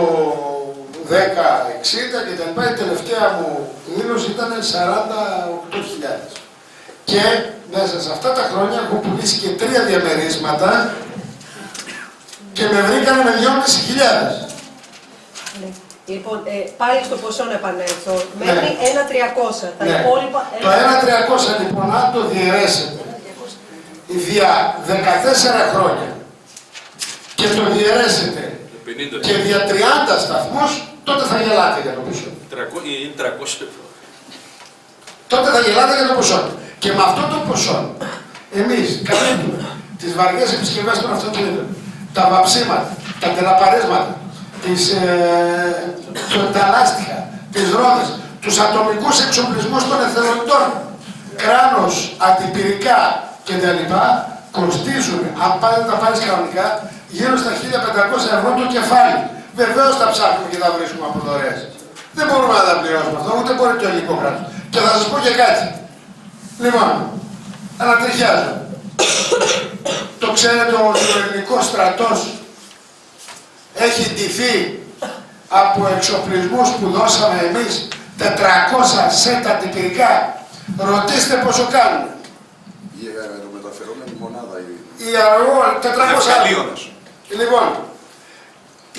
10-60 και τα λοιπά, η τελευταία μου δήλωση ήταν 48.000. Και μέσα σε αυτά τα χρόνια έχω πουλήσει και 3 διαμερίσματα και με βρήκανε με 2.500. Ναι. Λοιπόν, πάλι στο ποσό να επανέλθω. Ναι. Μένει 1.300. Τα Ναι. υπόλοιπα. Το 1.300 λοιπόν, αν το διαιρέσετε δια 14 χρόνια και το διαιρέσετε 50. και δια 30 σταθμούς, τότε θα γελάτε για το ποσό. 300. Τότε θα γελάτε για το ποσό. Και με αυτό το ποσό, εμείς καλύπτουμε τις βαριές επισκευές των αυτοκινήτων, τα βαψίματα, τα τελαπαρίσματα, τα λάστιχα, τις ρόδες, τους ατομικούς εξοπλισμούς των εθελοντών, κράνος, αντιπυρικά κτλ. Κοστίζουν, αν τα πάρεις κανονικά, γύρω στα 1.500 ευρώ το κεφάλι. Βεβαίως τα ψάχνουμε και τα βρίσκουμε από δωρεές. Δεν μπορούμε να τα πληρώσουμε αυτό, ούτε μπορεί το ελληνικό κράτος. Και θα σας πω και κάτι. Λοιπόν, ανατριχιάζω. Το ξέρετε ότι ο ελληνικός στρατός έχει ντυθεί από εξοπλισμούς που δώσαμε εμείς 400 σετ αντιπυρικά. Ρωτήστε πόσο κάνουν. Η αερομεταφερόμενη μονάδα. Η αερογόλ 400. Ευκαλίωνας. Λοιπόν,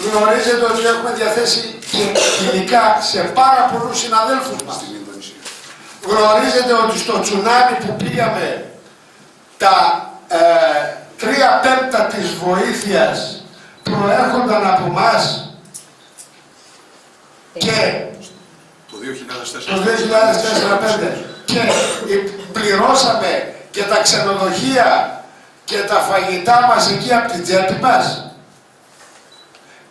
γνωρίζετε ότι έχουμε διαθέσει και υλικά σε πάρα πολλούς συναδέλφους μας. Στην Ινδονησία. Γνωρίζετε ότι στο τσουνάμι που πήγαμε τα 3/5 της βοήθειας προέρχονταν από εμάς και Το 2004. το 2004-2005 και πληρώσαμε και τα ξενοδοχεία και τα φαγητά μας εκεί από την τσέπη μας.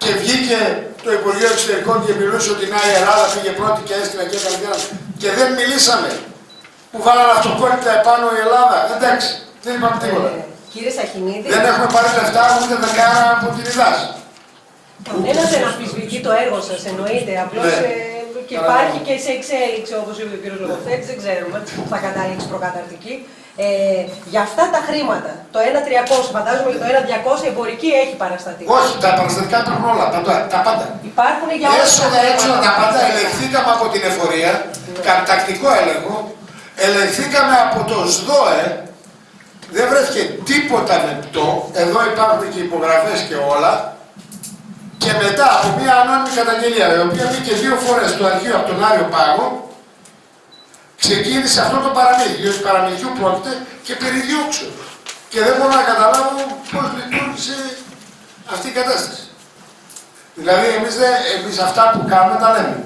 Και βγήκε το Υπουργείο Εξωτερικών και μιλούσε ότι να, η Ελλάδα πήγε πρώτη και έστειλε και έκανε και δεν μιλήσαμε. Που βάλανε αυτοκόλλητα επάνω η Ελλάδα. Εντάξει, δεν είπαμε τίποτα. Κύριε Σαχινίδη, Δεν έχουμε πάρει λεφτά ούτε δεκάρα από την ΙΔΑΣ. κανένας δεν αμφισβητεί το έργο σας, εννοείται. Απλώς Ναι. και υπάρχει και σε εξέλιξη, όπως είπε ο κύριος Λογοθέτης, δεν ξέρουμε, θα καταλήξει προκαταρτική. Για αυτά τα χρήματα, το 1.300, φαντάζομαι ότι το 1.200 η εμπορική έχει παραστατεί. Όχι, τα παραστατικά υπάρχουν όλα, τα πάντα. Υπάρχουν για όλα Έσοδα, έξοδα, τα πάντα. Ελεγχθήκαμε από την εφορία, τακτικό έλεγχο. Ελεγχθήκαμε από το ΣΔΟΕ. Δεν βρέθηκε τίποτα λεπτό. Εδώ υπάρχουν και υπογραφές και όλα. Και μετά από μια ανώνυμη καταγγελία, η οποία μπήκε 2 φορές στο αρχείο από τον Άριο Πάγο, ξεκίνησε αυτό το παραμύθι, διότι παραμυθιού πρόκειται και περί διώξεως. Και δεν μπορώ να καταλάβω πώς λειτουργήσε αυτή η κατάσταση. Δηλαδή, εμείς αυτά που κάνουμε τα λέμε.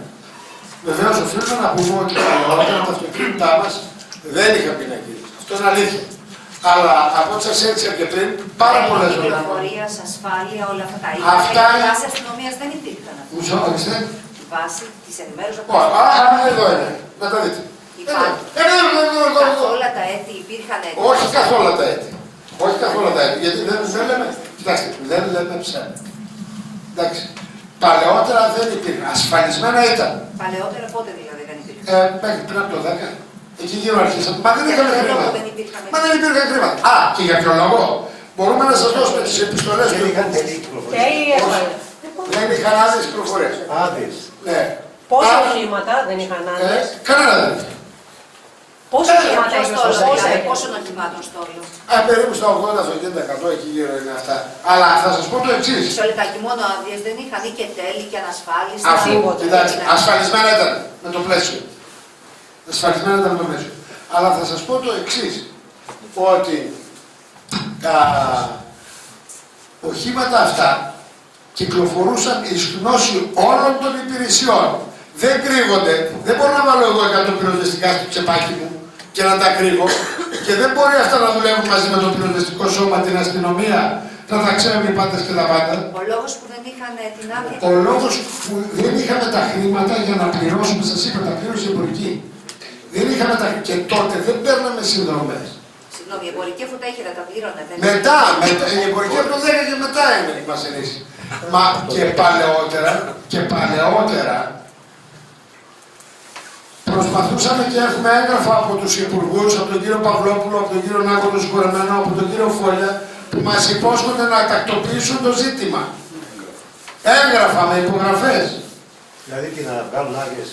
Βεβαίως, οφείλουμε να πούμε ότι παλαιότερα τα αυτοκίνητά μας δεν είχαν πινακίδες. Αυτό είναι αλήθεια. Αλλά από ό,τι σας έδειξα και πριν, πάρα πολλές ώρες. Πληροφορία, ασφάλεια, όλα αυτά τα Αυτά Η είναι- βάση αστυνομίας δεν υπήρχαν. Μισό, ορίστε. Η βάση της ενημέρωσης από Εδώ είναι. Να τα δείτε. Υπάρχει. Εδώ. Καθ' όλα τα έτη υπήρχαν έτοιμα. Όχι καθ' όλα τα έτη. Όχι καθ' όλα τα έτη. Γιατί δεν λέμε, κοιτάξτε, δεν λέμε ψέμα. Εντάξει. Παλαιότερα δεν υπήρχαν. Ασφαλισμένα ήταν. Παλαιότερα πότε δηλαδή δεν υπήρχαν. Μέχρι πριν από το 10. Εκεί γύρω αρχίσαμε. Μα δεν είχαμε ποιο λόγο χρήματα. δεν υπήρχαν. Μα δεν υπήρχαν χρήματα. Α, και για ποιο λόγο. Μπορούμε να σας δώσουμε τις επιστολές Δεν του. είχαν τελή κυκλοφορία. Και η ασφάλεια. Δεν είχαν άδειες κυκλοφορίας. Άδειες. Ναι. Πόσα Άρα, οχήματα δεν είχαν άδειες. Κανένα δεν είχε. Πόσα οχήματα Ποιο είχε στόλο, στο δηλαδή, Σόσα. πόσων οχημάτων στόλο. Περίπου στα 80 αυτοκίνητα, 100 εκεί γύρω είναι αυτά. Αλλά θα σας πω το εξής. Μισό λεπτάκι, μόνο άδειες δεν είχαν ή και τέλη και ανασφάλιση. Αφού, τίποτα. κοιτάξτε, ασφαλισμένα ήταν με το πλαίσιο. Ασφαλισμένα ήταν με το πλαίσιο. Αλλά θα σας πω το εξής. Ότι τα οχήματα αυτά κυκλοφορούσαν εις γνώση όλων των υπηρεσιών. Δεν κρύβονται. Δεν μπορώ να βάλω εγώ 100 πυροσβεστικά στο τσεπάκι μου και να τα κρύβω. Και δεν μπορεί αυτά να δουλεύουν μαζί με το πυροσβεστικό σώμα, την αστυνομία, να τα ξέρουν οι πάντες και τα πάντα. Ο λόγος που δεν είχαν την άδεια. Ο λόγος που δεν είχαμε τα χρήματα για να πληρώσουμε, σας είπα, τα πλήρωσε η εμπορική. Δεν είχαμε τα και τότε δεν παίρναμε συνδρομές. Συγγνώμη, η εμπορική αφού τα είχε τα πλήρωνε. Μετά, η εμπορική από το 10 και μετά είναι που μας ενίσχυε. Μα και παλαιότερα, προσπαθούσαμε και έχουμε έγγραφα από τους υπουργούς, από τον κύριο Παυλόπουλο, από τον κύριο Νάκο τον Συγχωρεμένο, από τον κύριο Φόλια, που μας υπόσχονται να τακτοποιήσουν το ζήτημα. Έγγραφα με υπογραφές. Δηλαδή τι να βγάλουν άδειες.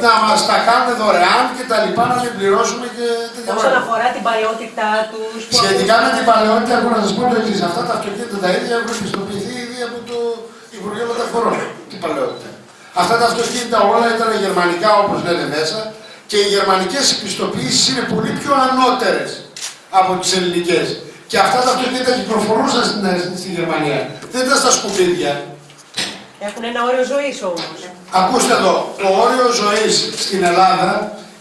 Να μας τα κάνουν δωρεάν και τα λοιπά, να μην πληρώσουμε και τέτοια Όσον πράγματα. αφορά την παλαιότητά τους. Σχετικά με την παλαιότητα, έχω να σας πω το εξής. Αυτά τα αυτοκίνητα τα ίδια έχουν πιστοποιηθεί ήδη από το Υπουργείο Μεταφορών. Την παλαιότητα. Αυτά τα αυτοκίνητα όλα ήταν γερμανικά, όπως λένε μέσα, και οι γερμανικές πιστοποιήσεις είναι πολύ πιο ανώτερες από τις ελληνικές. Και αυτά τα αυτοκίνητα κυκλοφορούσαν στη Γερμανία. Δεν ήταν στα σκουπίδια. Έχουν ένα όριο ζωής όμως. Ακούστε εδώ, το όριο ζωής στην Ελλάδα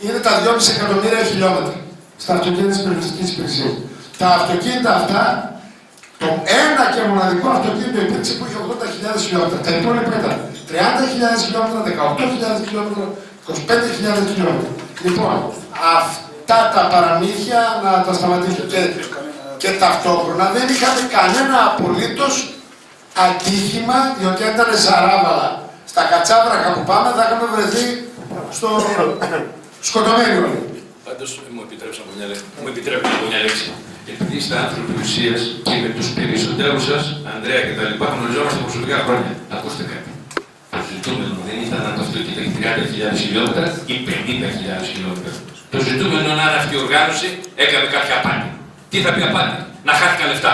είναι τα 2,5 εκατομμύρια χιλιόμετρα στα αυτοκίνητα της περιοριστικής υπηρεσίας. Τα αυτοκίνητα αυτά, το ένα και μοναδικό αυτοκίνητο υπήρξε που είχε 80.000 χιλιόμετρα. Τα υπόλοιπα ήταν 30.000 χιλιόμετρα, 18.000 χιλιόμετρα, 25.000 χιλιόμετρα. Λοιπόν, αυτά τα παραμύθια να τα σταματήσω. Και ταυτόχρονα δεν είχαμε κανένα απολύτως ατύχημα, διότι αν ήταν σαράβαλα στα κατσάβρακα που πάμε, θα είχαμε βρεθεί στο σκοτωμένοι όλοι. Πάντως, μου επιτρέπετε από μια λέξη. Επειδή είστε άνθρωποι ουσίας και με τους περισσότερους σας, Ανδρέα και τα λοιπά, γνωριζόμαστε προσωπικά χρόνια. Ακούστε κάτι. Το ζητούμενο δεν ήταν αν το αυτοκίνητο έχει 30.000 χιλιόμετρα ή 50.000 χιλιόμετρα. Το ζητούμενο είναι αν αυτή η οργάνωση έκανε κάποια απάτη. Τι θα πει απάτη? Να χάθηκαν λεφτά.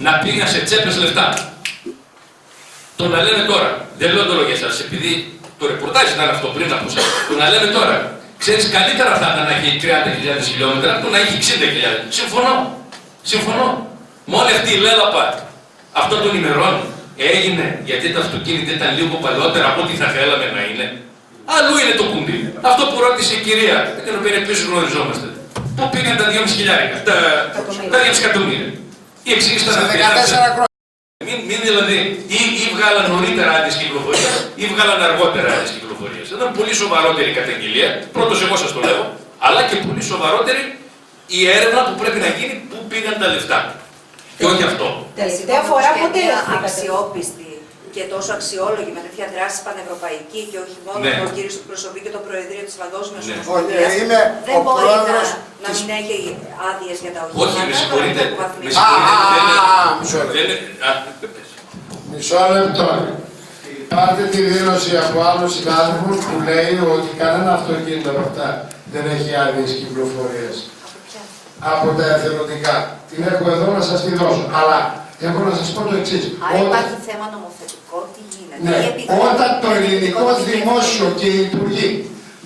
Να πήγαν σε τσέπες λεφτά. Το να λένε τώρα, δεν λέω το λόγο για εσάς, επειδή το ρεπορτάζ ήταν αυτό πριν από εσάς. Το να λένε τώρα, ξέρεις, καλύτερα θα ήταν να έχει 30.000 χιλιόμετρα από το να έχει 60.000. Συμφωνώ. Με όλη αυτή η λέλαπα αυτών των ημερών έγινε γιατί τα αυτοκίνητα ήταν λίγο παλαιότερα από ό,τι θα θέλαμε να είναι. Αλλού είναι το κουμπί. Αυτό που ρώτησε η κυρία, με την οποία επίσης γνωριζόμαστε. Πού πήγαν τα 2.500, τα 2.500 εκατομμύρια. Η εξήγηση ήταν αυτή. Μην δηλαδή, ή βγάλαν νωρίτερα άδειες κυκλοφορίας ή βγάλαν αργότερα άδειες κυκλοφορίας. Ήταν πολύ σοβαρότερη η καταγγελία, πρώτος εγώ σας το λέω, αλλά και πολύ σοβαρότερη η έρευνα που πρέπει να γίνει πού πήγαν τα λεφτά. Και όχι αυτό. Τελευταία φορά πότε μια ήρθατε? αξιόπιστη και τόσο αξιόλογη με τέτοια δράση πανευρωπαϊκή και όχι μόνο Ναι. το κύριο που προσωπεί και το Προεδρείο της Παγκόσμιας Ναι. Ομοσπονδίας, είμαι δεν ο μπορεί πρόεδρος να μην έχει άδειες για τα οχήματα. Όχι, με συγχωρείτε. Μισό λεπτό. Πάρτε τη δήλωση από άλλους συνάδελφους που λέει ότι κανένα αυτοκίνητο από αυτά δεν έχει άδειες κυκλοφορίας. Από τα εθελοντικά. Την έχω εδώ να σας τη δώσω. Αλλά έχω να σας πω το εξής. Άρα υπάρχει θέμα νομοθετικό, τι γίνεται? Ναι, Ή επειδή όταν το είναι ελληνικό τι δημόσιο και οι υπουργοί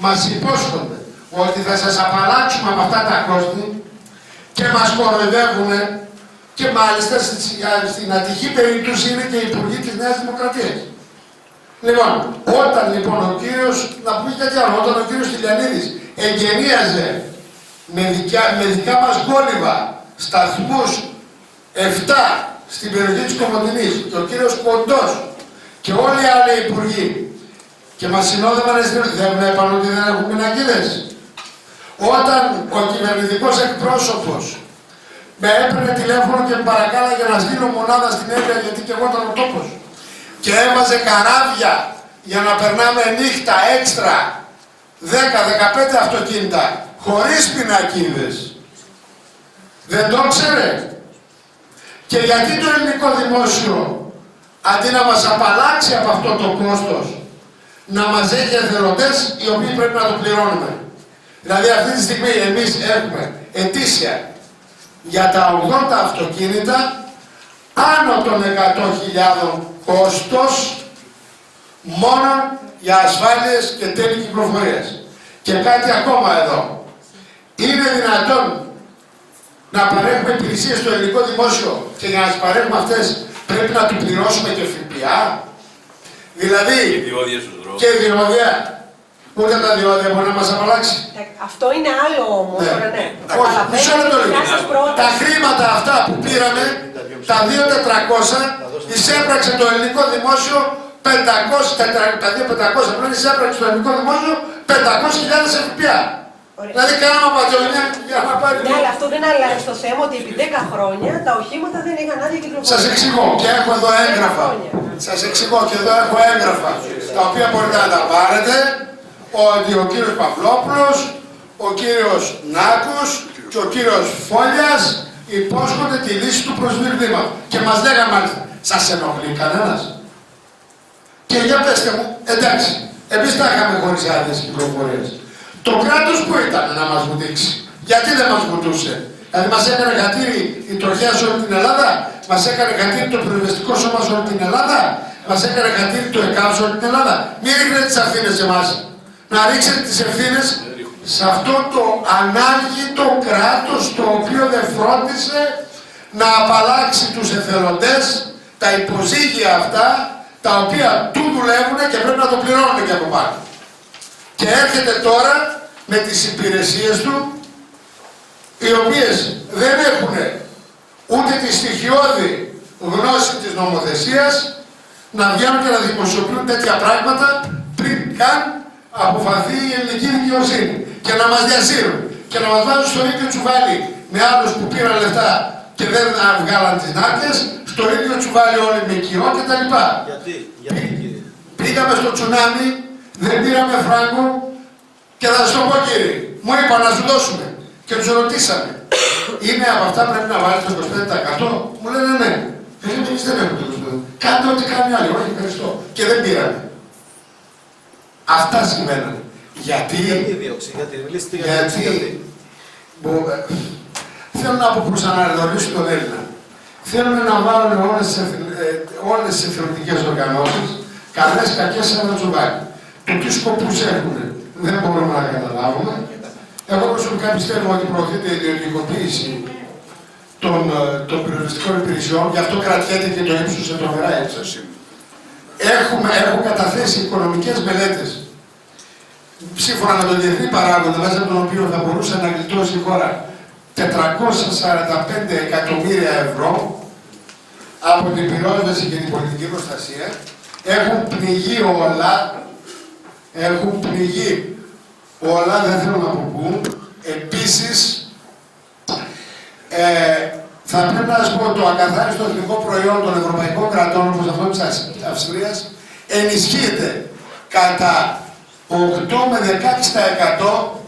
μας υπόσχονται ότι θα σας απαλλάξουμε από αυτά τα κόστη και μας κοροϊδεύουν και μάλιστα στην ατυχή περίπτωση είναι και οι υπουργοί της Νέας Δημοκρατίας. Λοιπόν, όταν λοιπόν ο κύριος, να πούμε κάτι άλλο, όταν ο κύριος Τηλιανίδης εγγενίαζε με δικά μας κόλυβα σταθμούς 7 στην περιοχή της Κομοτηνής και ο κύριος Κοντός και όλοι οι άλλοι υπουργοί και μας συνόδευαν δεν βλέπαν ότι δεν έχουν πινακίδες. Όταν ο κυβερνητικός εκπρόσωπος με έπαιρνε τηλέφωνο και με παρακάλαγε να στείλω μονάδα στην Εύβοια γιατί και εγώ ήταν ο τόπος και έβαζε καράβια για να περνάμε νύχτα έξτρα 10-15 αυτοκίνητα χωρίς πινακίδες. Δεν το ξέρε. Και γιατί το ελληνικό δημόσιο, αντί να μας απαλλάξει από αυτό το κόστος, να μας έχει εθελοντές οι οποίοι πρέπει να το πληρώνουμε. Δηλαδή αυτή τη στιγμή εμείς έχουμε ετήσια για τα 80 αυτοκίνητα άνω των 100.000 κόστος μόνο για ασφάλειες και τέλη κυκλοφορίας. Και κάτι ακόμα εδώ. Είναι δυνατόν να παρέχουμε υπηρεσίες στο ελληνικό δημόσιο και για να τις παρέχουμε αυτές πρέπει να του πληρώσουμε και ΦΠΑ. Δηλαδή, και διόδια. Ούτε τα διόδια μπορεί να μας απαλλάξει. Αυτό είναι άλλο όμως. Ναι. Τώρα, ναι. Όχι, μισό λεπτό λίγο. Τα χρήματα αυτά που πήραμε, τα 2.400, εισέπραξε το ελληνικό δημόσιο 500, τα 2.500 πλέον εισέπραξε το ελληνικό δημόσιο 500.000 ΦΠΑ. Δηλαδή κάναμε πατιόνια για να πάρει. Ναι, αλλά αυτό δεν αλλάζει το θέμα ότι επί 10 χρόνια τα οχήματα δεν είχαν άδεια κυκλοφορία. Σας εξηγώ και έχω εδώ έγγραφα. Σας εξηγώ και εδώ έχω έγγραφα τα οποία μπορείτε να τα πάρετε. Ότι ο κύριος Παυλόπουλος, ο κύριος Νάκος και ο κύριος Φόλιας υπόσχονται τη λύση του προσβηρδήματος. Και μας λέγανε μάλιστα, σας ενοχλεί κανένας? Και για πέστε μου, εντάξει, εμείς τα είχαμε χωρίς άδειες κυκλοφορίας. Το κράτος που ήταν να μας βουτήξει? Γιατί δεν μας βουτούσε? Δηλαδή μας έκανε χατήρι η τροχιά σε όλη την Ελλάδα, μας έκανε χατήρι το πυροσβεστικό σώμα σε όλη την Ελλάδα, μας έκανε χατήρι το ΕΚΑΒ σε όλη την Ελλάδα. Μην ρίχνετε τις ευθύνες σε εμάς. Να ρίξετε τις ευθύνες σε αυτό το ανάλγητο κράτος το οποίο δεν φρόντισε να απαλλάξει τους εθελοντές τα υποζύγια αυτά τα οποία του δουλεύουν και πρέπει να το πληρώνουν και από πάνω. Και έρχεται τώρα με τις υπηρεσίες του οι οποίες δεν έχουν ούτε τη στοιχειώδη γνώση της νομοθεσίας να βγαίνουν και να δημοσιοποιούν τέτοια πράγματα πριν καν αποφαθεί η ελληνική δικαιοσύνη και να μας διασύρουν και να μας βάζουν στο ίδιο τσουβάλι με άλλους που πήραν λεφτά και δεν βγάλαν τις νάρκες, στο ίδιο τσουβάλι όλοι με οικειό και τα λοιπά. Γιατί κύριε? Πήγαμε στο τσουνάμι, δεν πήραμε φράγκο και θα σας το πω κύριε, μου είπα να σου δώσουμε και τους ρωτήσαμε. Είναι από αυτά πρέπει να βάλεις το 25%? Μου λένε ναι. Εμείς δεν έχουμε το 25%. Κάντε ό,τι κάνει άλλοι, όχι ευχαριστώ. Και δεν πήραμε. Αυτά σημαίνουν. Γιατί θέλουν να αποπροσανατολίσουν τον Έλληνα. Θέλουν να βάλουν όλες τις εθελοντικές οργανώσεις καλές κακές σε ένα τσουβάλι. Το τι σκοπούς έχουν δεν μπορούμε να καταλάβουμε. Εγώ προσωπικά πιστεύω ότι προωθείται η ιδιωτικοποίηση των περιοριστικών υπηρεσιών, γι' αυτό κρατιέται και το ύψος σε τρομερά ύψος. Έχω καταθέσει οικονομικές μελέτες σύμφωνα με τον διεθνή παράγοντα, μέσα από τον οποίο θα μπορούσε να γλιτώσει η χώρα 445 εκατομμύρια ευρώ από την πυρόσβεση και την πολιτική προστασία. Έχουν πνιγεί όλα, δεν θέλω να πω πού. Επίσης, θα πρέπει να σας πω το ακαθάριστο εθνικό προϊόν των ευρωπαϊκών κρατών, όπως αυτό της Αυστρίας, ενισχύεται κατά 8 με 16%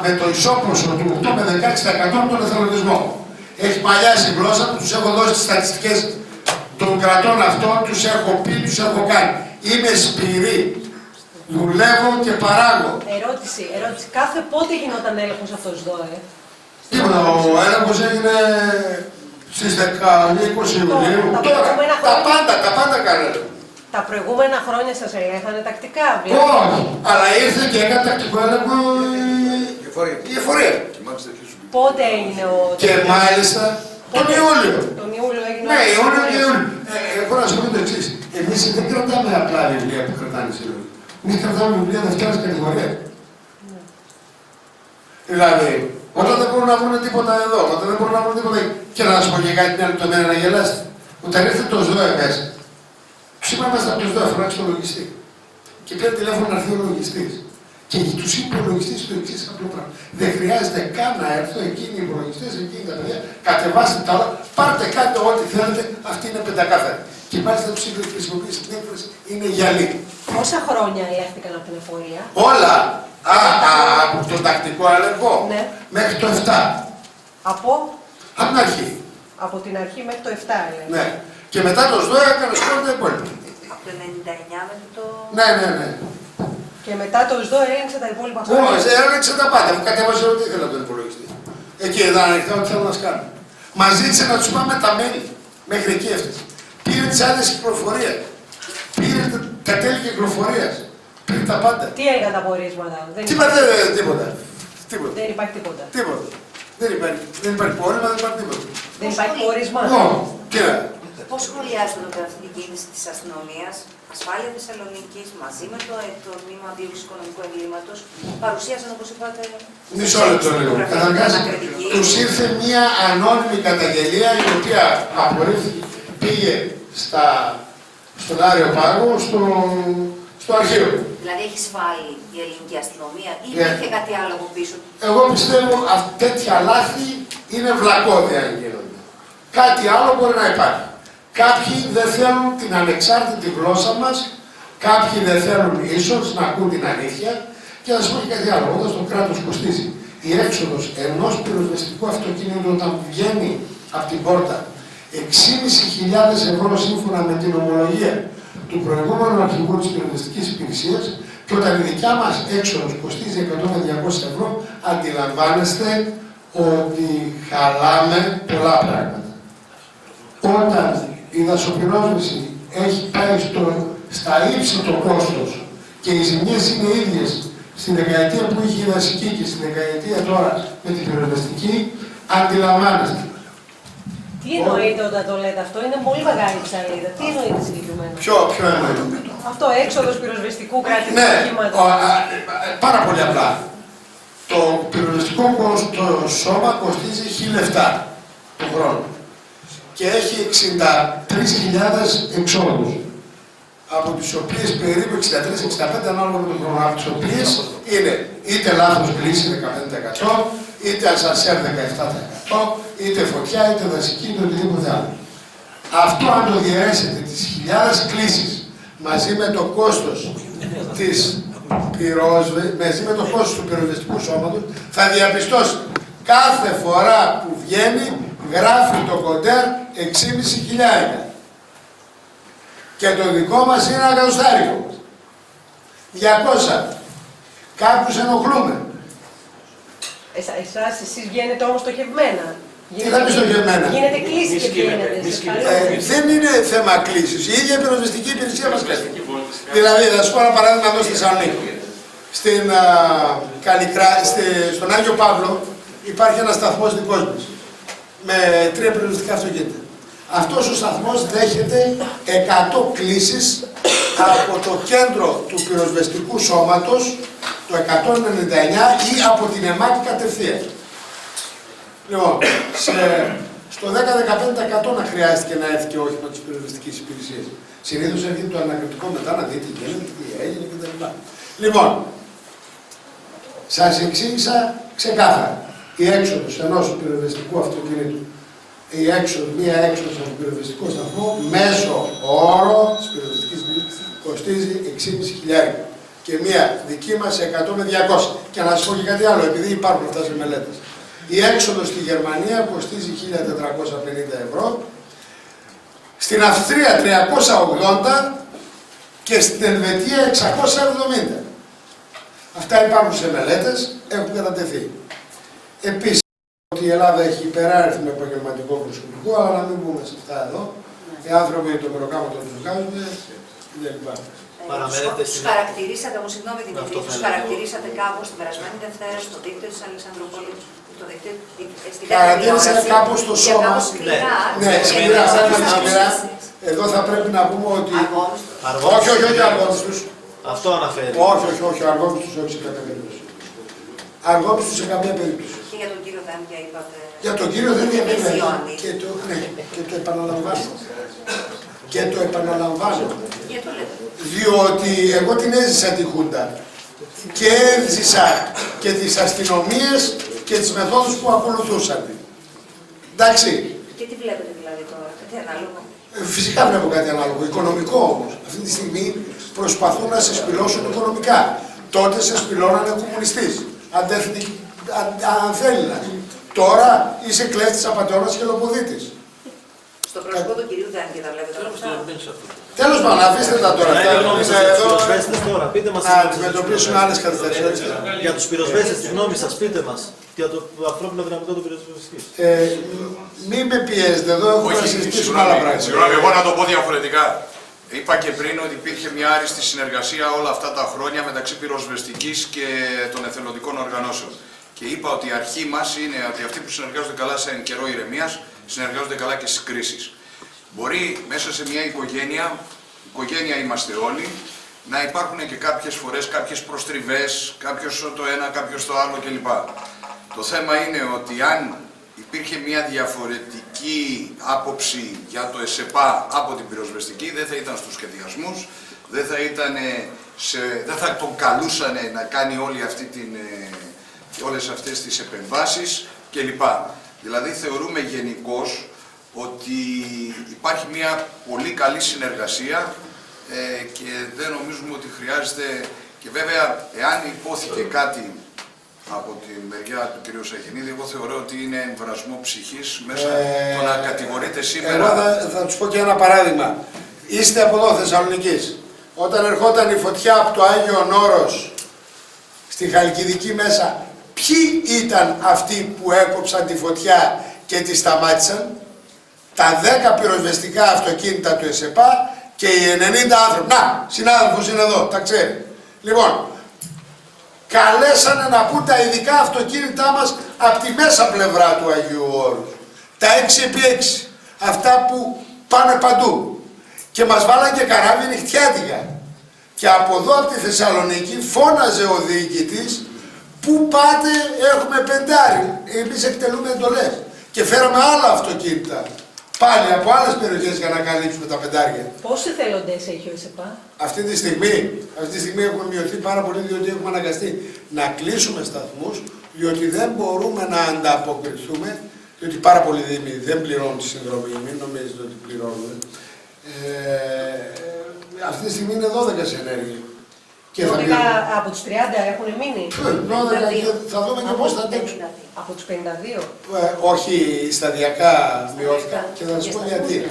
με το ισόποσο του 8 με 16% από τον εθελοντισμό. Έχει μαλλιάσει η γλώσσα μου, τους έχω δώσει τις στατιστικές των κρατών αυτών, τους έχω πει, τους έχω κάνει. Είμαι σπυρί. Δουλεύω και παράγω. Ερώτηση. Κάθε πότε γινόταν έλεγχος αυτός ΔΟΕ? Τίποτα, ο έλεγχος έγινε στις 20 Ιουλίου. Τα πάντα κάνετε. Τα προηγούμενα χρόνια σας ελέγχανε τακτικά, Όχι, αλλά ήρθε και έκανε τακτικό έλεγχο η εφορία. Πότε έγινε Και μάλιστα τον Ιούλιο. Τον Ιούλιο έγινε. Ναι, Ιούλιο και Ιούλιο. Εγώ να σου πω το εξής. Εμείς δεν κρατάμε απλά βιβλία που κρατάνε σύλλογοι. Εμείς κρατάμε βιβλία δευτέρας κατηγορία. Δηλαδή, όταν δεν μπορούν να βρουν τίποτα εδώ, όταν δεν μπορούν να βρουν τίποτα εκεί. Και να σου πω και κάτι την άλλη λεπτομέρεια να γελάσετε. Όταν ήρθε το ΣΔΟΕ μέσα, σήμερα είμαστε από το ΣΔΟΕ, φωνάξει τον λογιστή. Και πήρε τηλέφωνο να έρθει ο λογιστής. Και τους είπε ο λογιστής το εξής απλό πράγμα. Δεν χρειάζεται καν να έρθω, εκείνοι οι υπολογιστές, εκείνοι τα παιδιά, κατεβάστε τα όλα, πάρτε κάτω ό,τι θέλετε, αυτή είναι πεντακάθαρη. Και μάλιστα τους είπε χρησιμοποιήσει την έκφραση, είναι γυαλί. Πόσα χρόνια ελέγχθηκαν από την εφορία? Όλα. Από τον τακτικό έλεγχο. Ναι. Μέχρι το 7. Από? Από την αρχή. Από την αρχή μέχρι το 7, λέει. Ναι. Και μετά το ΣΔΟΕ έκανε σκόρ τα υπόλοιπα. Από το 99 μέχρι το... Ναι. Και μετά το ΣΔΟΕ έλεγξε τα υπόλοιπα χρόνια. Όχι, έλεγξε τα πάντα. Μου κατέβασε ό,τι ήθελα από τον υπολογιστή. Εκεί ήταν ανοιχτά ό,τι θέλω να μας κάνουν. Μας ζήτησε να τους πάμε τα μέλη. Μέχρι εκεί έφτασε. Πήρε τις άδειες κυκλοφορίας. Πήρε τα τέλη κυκλοφορίας. Πήρε τα πάντα. Τι έγιναν τα πορίσματα? Τίποτα. Δεν υπάρχει τίποτα. Τίποτα. Δεν υπάρχει πόρισμα, δεν υπάρχει τίποτα. Δεν υπάρχει πόρισμα. Κοίτα. Πώς σχολιάζεται το αυτή την κίνηση της αστυνομίας, ασφάλεια Θεσσαλονίκης, μαζί με το τμήμα δίωξης οικονομικού εγκλήματος, παρουσίασαν, όπως είπατε, Μισό λεπτό λίγο. Καταρχάς, τους ήρθε μία ανώνυμη καταγγελία η οποία απορρίφθηκε, πήγε στον Άριο Πάγο, στο αρχείο. Δηλαδή έχει σφάλει η ελληνική αστυνομία ή υπήρχε κάτι άλλο από πίσω? Εγώ πιστεύω ότι τέτοια λάθη είναι βλακώδια αν γίνονται. Κάτι άλλο μπορεί να υπάρχει. Κάποιοι δεν θέλουν την ανεξάρτητη γλώσσα μας, κάποιοι δεν θέλουν ίσως να ακούν την αλήθεια. Και να σας πω και κάτι άλλο. Όταν το κράτος κοστίζει η έξοδος ενός πυροσβεστικού αυτοκίνητου όταν βγαίνει από την πόρτα 6.500 ευρώ σύμφωνα με την ομολογία του προηγούμενου αρχηγού της πυροσβεστικής υπηρεσίας, και όταν η δικιά μας έξοδος κοστίζει 100 με 200 ευρώ, αντιλαμβάνεστε ότι χαλάμε πολλά πράγματα. Όταν η δασοπυρόσβεση έχει πάει στα ύψη το κόστος και οι ζημιές είναι ίδιες στη δεκαετία που είχε η δασική και στη δεκαετία τώρα με την πυροσβεστική, αντιλαμβάνεστε. Τι εννοείται όταν το λέτε αυτό? Είναι πολύ μεγάλη ψαλίδα. Τι εννοείται συγκεκριμένα? Ποιο εννοείται? Αυτό έξοδος πυροσβεστικού κρατικού οχήματος. Πάρα πολύ απλά. Το πυροσβεστικό σώμα κοστίζει 1.000 το χρόνο και έχει 63.000 εξόδους, από τις οποίες περίπου 63-65 ανάλογα με τον χρόνο, από τις οποίες είναι είτε λάθος κλίση 15%, είτε ασανσέρ 17%, είτε φωτιά, είτε δασική, είτε οτιδήποτε άλλο. Αυτό αν το διαιρέσετε τις χιλιάδες κλήσεις μαζί με το κόστος μαζί με το κόστος του πυροσβεστικού σώματος, θα διαπιστώσετε κάθε φορά που βγαίνει γράφει το κοντέρ 6.500. Και το δικό μας είναι ένα εκατοστάρικο. 200. Κάποιους ενοχλούμε. Εσείς βγαίνετε όμως στοχευμένα. Τι θα πει στοχευμένα? Γίνεται κλίση και βγαίνετε. Δεν είναι θέμα κλήσης. Η ίδια πυροσβεστική υπηρεσία μας κλέβει. Δηλαδή, θα σου πω ένα παράδειγμα εδώ στη Θεσσαλονίκη. Στον Άγιο Παύλο υπάρχει ένας σταθμός δικός μας με 3 πυροσβεστικά αυτοκίνητα. Αυτός ο σταθμός δέχεται 100 κλήσεις από το κέντρο του πυροσβεστικού σώματος, το 199, ή από την ΕΜΑΚ κατευθείαν. Λοιπόν, στο 10-15% να χρειάστηκε να έρθει και όχημα της πυροσβεστικής υπηρεσίας. Συνήθως έρχεται το ανακριτικό μετά να δείτε τι γίνεται, τι έγινε κτλ. Λοιπόν, σας εξήγησα ξεκάθαρα. Η έξοδος ενός πυροσβεστικού αυτοκίνητου, μία έξοδος από τον πυροσβεστικό σταθμό, μέσω όρο της πυροσβεστικής υπηρεσίας κοστίζει 6.500 και μία δική μας 100 με 200. Και να σας πω και κάτι άλλο, επειδή υπάρχουν αυτά σε μελέτες. Η έξοδος στη Γερμανία κοστίζει 1.450 ευρώ, στην Αυστρία 380 και στην Ελβετία 670. Αυτά υπάρχουν σε μελέτες, έχουν κατατεθεί. Επίσης, ότι η Ελλάδα έχει υπεράριθμο επαγγελματικό προσωπικό, αλλά να μην μπούμε σε αυτά εδώ. Οι άνθρωποι το μεροκάμα τον βγάζουν κλπ. Τους χαρακτηρίσατε, όμως συγγνώμη Δημήτρη, τους χαρακτηρίσατε κάπως την περασμένη Δευτέρα στο δίκτυο της Αλεξανδρούπολης, χαρακτήρισα κάπως το σώμα. Ναι, σκληρά. Εδώ θα πρέπει να πούμε ότι... Όχι, αργόμιστους. Αυτό αναφέρει. Όχι, αργόμιστους όχι σε καμία περίπτωση. Αργόμιστους σε καμία περίπτωση. Και για τον κύριο Δέμια είπατε... Για τον κύριο Δέμια και το επαναλαμβάνω. Και το επαναλαμβάνω. Γιατί το λέτε? Διότι εγώ την έζησα τη Χούντα και έζησα και τις αστυνομίες και τις μεθόδους που ακολουθούσαν. Εντάξει. Και τι βλέπετε δηλαδή τώρα, κάτι ανάλογο? Φυσικά βλέπω κάτι ανάλογο. Οικονομικό όμως. Αυτή τη στιγμή προσπαθούν να σε σπηλώσουν οικονομικά. Τότε σε σπηλώνανε κομμουνιστής. Αν θέλει να. Τώρα είσαι κλέφτης, απατεώνας και λοποδίτης. Στο πρόσωπο του κυρίου Δάνη τα βλέπετε όλα αυτά. Τέλος πάντων, αφήστε τα τώρα. Να Αυτά είναι γνώμη σας είναι για τους εδώ πυροσβέστες τώρα. Πείτε μας να αντιμετωπίσουμε άλλες καθυστερήσεις. για τους πυροσβέστες, τη γνώμη σας, πείτε μας. Για το ανθρώπινο δυναμικό του πυροσβεστικής. Μην με πιέζετε, εδώ έχουμε να συζητήσουμε άλλα πράγματα. Συγγνώμη, εγώ να το πω διαφορετικά. Είπα και πριν ότι υπήρχε μια άριστη συνεργασία όλα αυτά τα χρόνια μεταξύ πυροσβεστικής και των εθελοντικών οργανώσεων. Και είπα ότι η αρχή μας είναι ότι αυτοί που συνεργάζονται καλά σε εν καιρό ηρεμίας, συνεργάζονται καλά και στις κρίσεις. Μπορεί μέσα σε μια οικογένεια είμαστε όλοι, να υπάρχουν και κάποιες φορές κάποιες προστριβές, κάποιος το ένα, κάποιος το άλλο κλπ. Το θέμα είναι ότι αν υπήρχε μια διαφορετική άποψη για το ΕΣΕΠΑ από την πυροσβεστική, δεν θα ήταν στους σχεδιασμούς, δεν θα τον καλούσαν να κάνει όλες αυτές τις επεμβάσεις κλπ. Δηλαδή θεωρούμε γενικώς ότι υπάρχει μια πολύ καλή συνεργασία και δεν νομίζουμε ότι χρειάζεται, και βέβαια εάν υπόθηκε κάτι από τη μεριά του κ. Σαχινίδη, εγώ θεωρώ ότι είναι εμβρασμό ψυχής μέσα το να κατηγορείτε σήμερα. Εγώ θα τους πω και ένα παράδειγμα. Είστε από εδώ Θεσσαλονικής. Όταν ερχόταν η φωτιά από το Άγιον Όρος στη Χαλκιδική μέσα, ποιοι ήταν αυτοί που έκοψαν τη φωτιά και τη σταμάτησαν? Τα 10 πυροσβεστικά αυτοκίνητα του ΕΣΕΠΑ και οι 90 άνθρωποι. Να, συνάδελφος είναι εδώ, τα ξέρει. Λοιπόν, καλέσανε να πούν τα ειδικά αυτοκίνητά μας από τη μέσα πλευρά του Αγίου Όρους. Τα 6x6, αυτά που πάνε παντού. Και μας βάλαν και καράβι νυχτιάτικα. Και από εδώ από τη Θεσσαλονίκη φώναζε ο διοικητής, πού πάτε, έχουμε πεντάρι, εμείς εκτελούμε εντολές. Και φέραμε άλλα αυτοκίνητα, πάλι από άλλες περιοχές για να καλύψουμε τα πεντάρια. Πόσοι θελοντές έχει ο ΕΣΕΠΑ? Αυτή τη στιγμή έχουμε μειωθεί πάρα πολύ, διότι έχουμε αναγκαστεί να κλείσουμε σταθμούς, διότι δεν μπορούμε να ανταποκριθούμε, διότι πάρα πολλοί δήμοι δεν πληρώνουν τη συνδρομή, μην νομίζετε ότι πληρώνουν. Αυτή τη στιγμή είναι 12 σε ενέργεια. 12 από τους 30 έχουν μείνει. 12 και θα δούμε και πώς θα αντέξουν. Από τους 52. Όχι, σταδιακά μειώθηκαν και θα σας πω γιατί.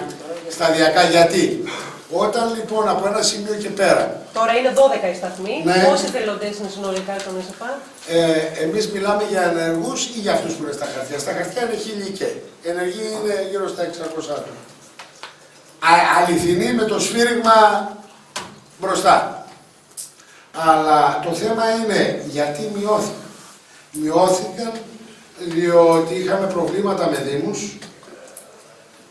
Σταδιακά γιατί. Όταν λοιπόν από ένα σημείο και πέρα. Τώρα είναι 12 οι σταθμοί. Ναι. Πόσοι θελοντές είναι συνολικά στον ΕΣΕΠΑ? Εμείς μιλάμε για ενεργούς ή για αυτούς που είναι στα χαρτιά. Στα χαρτιά είναι 1000 και. Ενεργοί είναι γύρω στα 600 άτομα. Αληθινή με το σφύριγμα μπροστά. Αλλά το θέμα είναι γιατί μειώθηκαν. Μειώθηκαν διότι είχαμε προβλήματα με δήμους.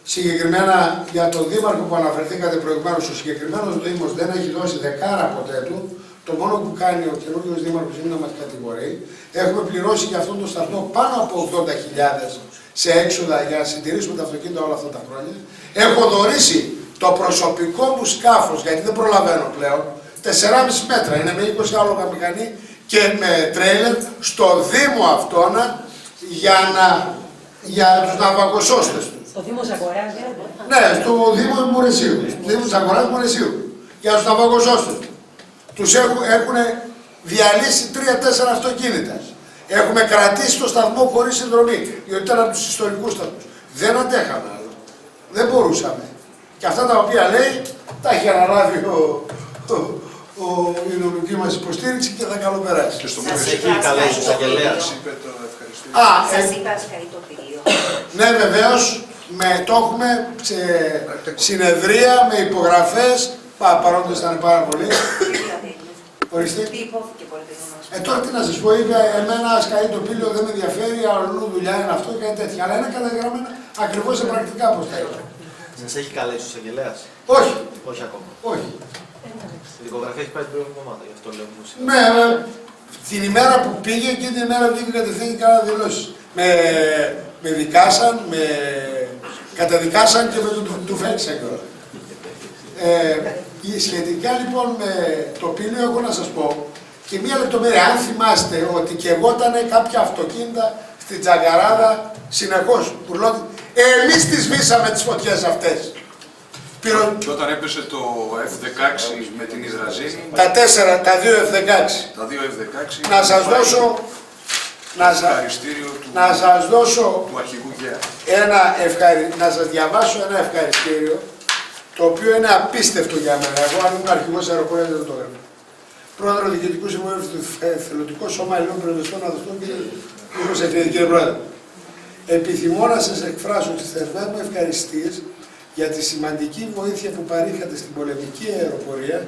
Συγκεκριμένα για τον δήμαρχο που αναφερθήκατε προηγουμένως, ο συγκεκριμένος δήμος δεν έχει δώσει δεκάρα ποτέ του. Το μόνο που κάνει ο καινούργιος δήμαρχος είναι να μας κατηγορεί. Έχουμε πληρώσει για αυτόν τον σταθμό πάνω από 80.000 σε έξοδα για να συντηρήσουμε τα αυτοκίνητα όλα αυτά τα χρόνια. Έχω δωρήσει το προσωπικό μου σκάφος, γιατί δεν προλαβαίνω πλέον, 4,5 μέτρα, είναι με 20 άλογα μηχανή και με τρέιλερ στο Δήμο αυτόνα για τους ναυαγοσώστες του. Στο Δήμο Ζαγοράς, Ναι, στο Δήμο Μουρεσίου. Στο Δήμο Ζαγοράς Μουρεσίου. Για τους ναυαγοσώστες του. Τους έχουν διαλύσει 3-4 αυτοκίνητα. Έχουμε κρατήσει το σταθμό χωρίς συνδρομή, διότι ήταν από τους ιστορικούς σταθμούς. Δεν αντέχαμε άλλο. Δεν μπορούσαμε. Και αυτά τα οποία λέει, τα έχει αναλάβει η νομική μας υποστήριξη και θα καλοπεράσει. Και στο Σας Μουρεσίου είπα, καλέσει Ασκαή, εισαγγελέας. είπε το ευχαριστώ. Σας είπα Ασκαή το πηγείο. Ναι, βεβαίως, το έχουμε σε συνεδρία με υπογραφές. Παρόντες ήταν πάρα πολλοί. Ορίστε. Τι υπόθηκε πολύ γρήγορα. Τώρα τι να σας πω, είπε εμένα Ασκαή το πήλιο δεν με ενδιαφέρει, αλλού δουλειά είναι αυτό και κάτι τέτοια. Αλλά είναι καταγραμμένα ακριβώς σε πρακτικά πώς τα είπε. Σας έχει καλέσει ο εισαγγελέας? Όχι, Όχι ακόμα. όχι. Η δικογραφία έχει πάει την προηγούμενη εβδομάδα, γι' αυτό λέω. Ναι, την ημέρα που πήγε και την ημέρα βγήκε κατευθείαν και κάνα δηλώσεις. Με δικάσαν, με καταδικάσαν και με του φέξαν κιόλας. Σχετικά λοιπόν με το πήλιο, εγώ να σας πω και μία λεπτομέρεια. Αν θυμάστε ότι και εγώ ήταν κάποια αυτοκίνητα στην Τζαγκαράδα συνεχώς πουρλώτη. Εμείς τις σβήσαμε τις φωτιές αυτές. Και όταν έπεσε το F-16 με την Ιδραζίνη, Τα 4, τα 2 F-16. τα δύο F-16... Να σας δώσω να σας δώσω του αρχηγού ΓΕΑ. να σας διαβάσω ένα ευχαριστήριο, το οποίο είναι απίστευτο για μένα. Εγώ αν ήμουν αρχηγός αεροπορίας δεν το έγραφα. Πρόεδρο Διοικητικού Συμβουλίου του Εθελοντικού Σώμα Ελλήνων Πρεσβευτών Αδελφών, κύριε Πρόεδρε. Επιθυμώ να σας εκφράσω τις θερμές μου ευχαριστίες για τη σημαντική βοήθεια που παρήχατε στην πολεμική αεροπορία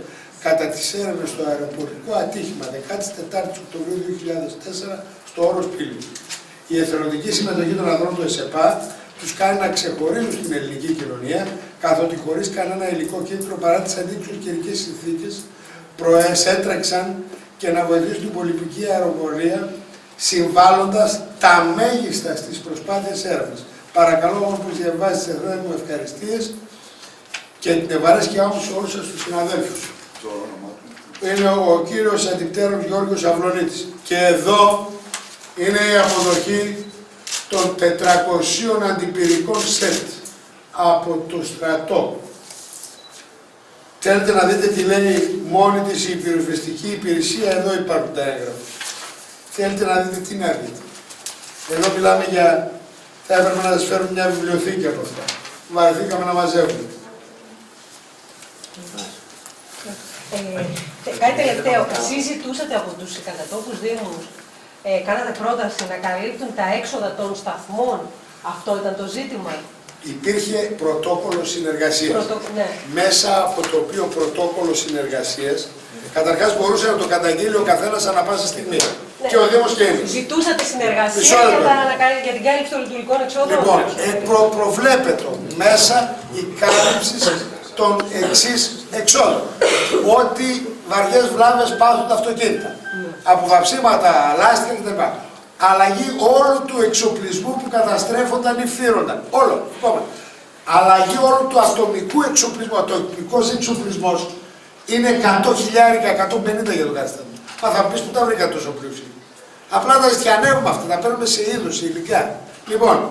κατά τις έρευνες στο αεροπορικό ατύχημα 14 Οκτωβρίου 2004 στο όρος Πύλου. Η εθελοντική συμμετοχή των ανδρών του ΕΣΕΠΑ τους κάνει να ξεχωρίζουν στην ελληνική κοινωνία, καθότι χωρίς κανένα υλικό κίνητρο παρά τις αντίξωες καιρικές συνθήκες προεσέτρεξαν και να βοηθήσουν την πολεμική αεροπορία, συμβάλλοντας τα μέγιστα στις προσπάθειες έρευνας. Παρακαλώ όμως διαβάζετε τις εθνές μου ευχαριστίες και την ευαρέσκειά μου σε όλους σας τους συναδέλφους. Είναι ο κύριος Αντιπτέρος Γιώργος Αυλονίτης. Και εδώ είναι η αποδοχή των 400 αντιπυρικών σετ από το στρατό. Θέλετε να δείτε τι λέει μόνη της η πυροσβεστική υπηρεσία, εδώ υπάρχουν τα έγγραφα. Θέλετε να δείτε τι να δείτε. Εδώ μιλάμε για... θα έπρεπε να σας φέρουμε μια βιβλιοθήκη από αυτά. Βαρεθήκαμε να μαζεύουμε. Κάτι τελευταίο. Εσείς ζητούσατε από τους κατατόπους δήμους, κάνατε πρόταση να καλύπτουν τα έξοδα των σταθμών. Αυτό ήταν το ζήτημα. Υπήρχε πρωτόκολλο συνεργασίας. Ναι. Μέσα από το οποίο πρωτόκολλο συνεργασίας, καταρχάς μπορούσε να το καταγγείλει ο καθένας ανά πάσα στιγμή. Ναι. Και ο Δήμος και εμείς. Ζητούσατε συνεργασία για την κάλυψη των λειτουργικών εξόδων. Λοιπόν, προβλέπεται μέσα η κάλυψη των εξής εξόδων. Ότι βαριές βλάβες πάθουν τα αυτοκίνητα. Από βαψίματα, λάστιχα κτλ. Αλλαγή όλου του εξοπλισμού που καταστρέφονταν ή φθήρονταν. Όλο. Αλλαγή όλου του ατομικού εξοπλισμού. Ο ατομικός εξοπλισμός είναι 100.000, 150 για το κατάστημα. Μα θα πεις που τα βρήκα τόσο πλούσια. Απλά τα ζητιανεύουμε αυτά, τα παίρνουμε σε είδος, σε υλικά. Λοιπόν,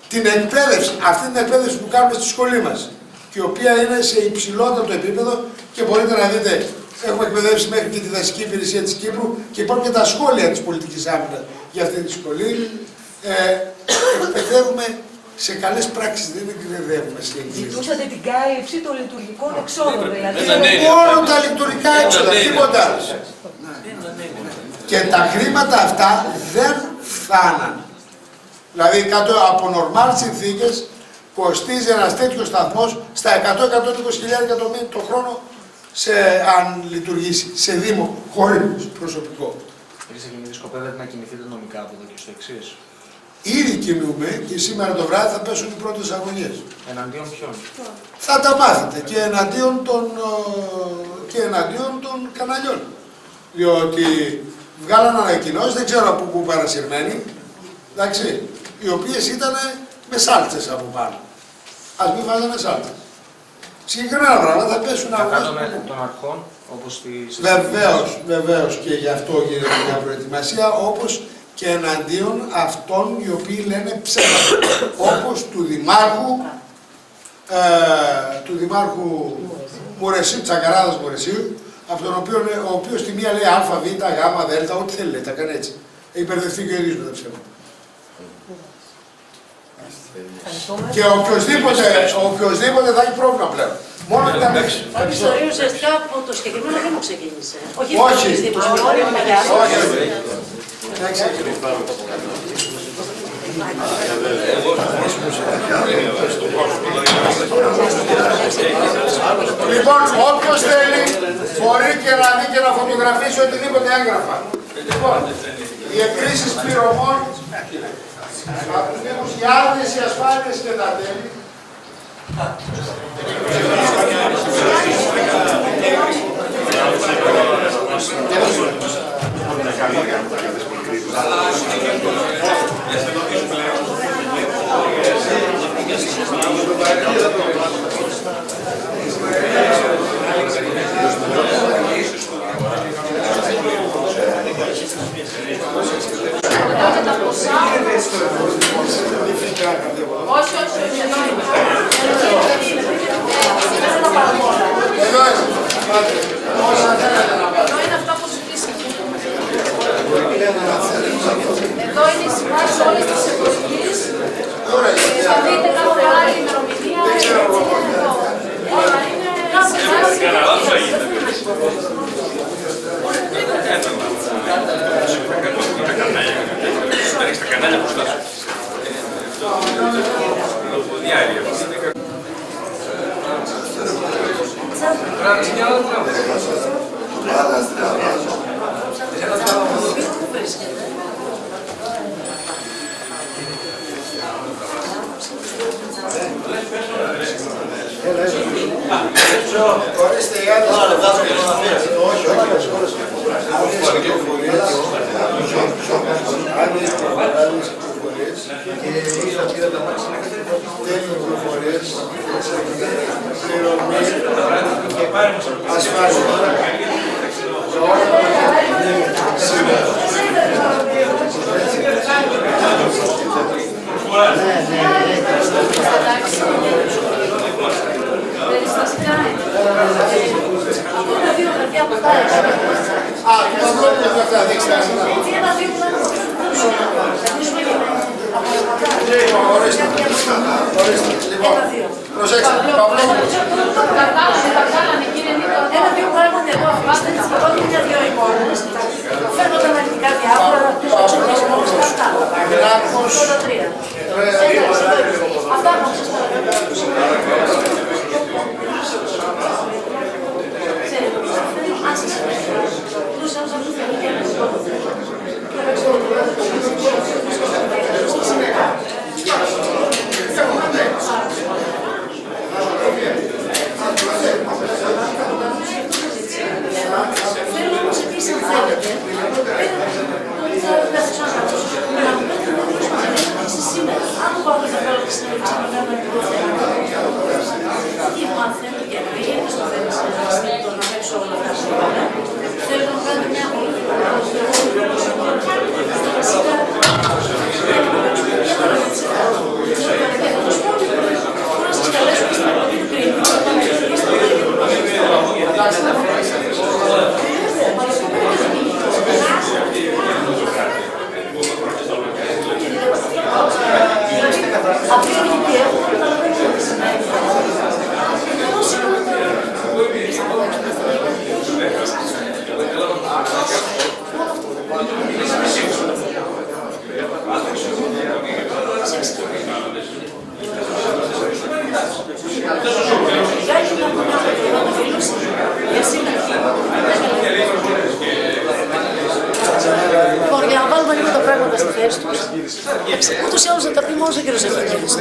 την εκπαίδευση, αυτή την εκπαίδευση που κάνουμε στη σχολή μας, και η οποία είναι σε υψηλότερο επίπεδο και μπορείτε να δείτε, έχουμε εκπαιδεύσει μέχρι και τη δασική υπηρεσία της Κύπρου και υπάρχουν και τα σχόλια της πολιτικής άμυνας για αυτή τη σχολή. Εκπαιδεύουμε σε καλές πράξεις, δεν εκπαιδεύουμε σε εγγύηση. Ζητούσατε την κάλυψη των λειτουργικών εξόδων, δηλαδή. Μόνο τα λειτουργικά έξοδα, τίποτα άλλο. Και τα χρήματα αυτά δεν φτάναν. Δηλαδή κάτω από νορμάλ συνθήκες κοστίζει ένας τέτοιος σταθμός στα 100-120.000 το χρόνο αν λειτουργήσει σε Δήμο χωρίς προσωπικό. Κύριε Σαγγελίδη, σκοπεύετε να κινηθείτε νομικά από εδώ και στο εξής? Ήδη κινούμε και σήμερα το βράδυ θα πέσουν οι πρώτες αγωνίες. Εναντίον ποιον? Θα τα μάθετε και εναντίον των καναλιών. Διότι βγάλαν ανακοινώσεις, δεν ξέρω από πού παρασυρμένοι, εντάξει, οι οποίες ήταν με σάλτσες από πάνω. Ας μην βάζανε σάλτσες. Συγκεκριμένα πράγματα θα πέσουν αγωνίες. Των αρχών, όπως τις... Βεβαίως και γι' αυτό γίνεται μια προετοιμασία, όπως και εναντίον αυτών οι οποίοι λένε ψέματα. Όπως του Δημάρχου Μουρεσίου, Τσακαράδας Μουρεσίου, από τον ο οποίος στη μία λέει Α, Β, Γ, Δ, ό,τι θέλει λέει, τα κάνει έτσι. Έχει μπερδευτεί και ο ίδιος με τα ψέματα. Και οποιοσδήποτε θα έχει πρόβλημα πλέον. Μόνο τα λέξει. Η ιστορία ουσιαστικά από το συγκεκριμένο Δήμο ξεκίνησε. Όχι. Λοιπόν, όποιος θέλει μπορεί και να δει και να φωτογραφίσει οτιδήποτε έγγραφα. Λοιπόν, οι εκκρίσεις πληρωμών από τους Δήμους, οι άδειες, οι ασφάλειες και τα τέλη. Εδώ είναι αυτά που ζητήσαμε. Τα κανάλια μπροστά σου. Διάρκεια. Ορίστε οι άλλες πληροφορίες. Όχι, προσέξτε, Παυλόπουλος. Ένα-δύο πράγματα εγώ αφήστε, τις πρώτη μια-δύο εικόνες. Φαίνονται αναλυτικά διάφορα, τους εξοπλισμούς και αυτά. Γράκος. Αυτά να σας παρακαλώ. Αν σας αρέσει, τους άνθρωποι θέλουν και να θέλω όμως επίσης αν θέλετε, σήμερα, αν πάω να βάλω τη συνέντευξη να κάνουμε την προθέα, τι μάθαινε και πήγαινε στο θέμα το να παίξω όλα αυτά που είπαμε, θέλω να κάνω μια πολύ Λοιπόν, για να βάλουμε λίγο τα πράγματα στη θέση τους, ούτως ή άλλως θα τα πει μόνος ο κύριος Ευθυμίδης.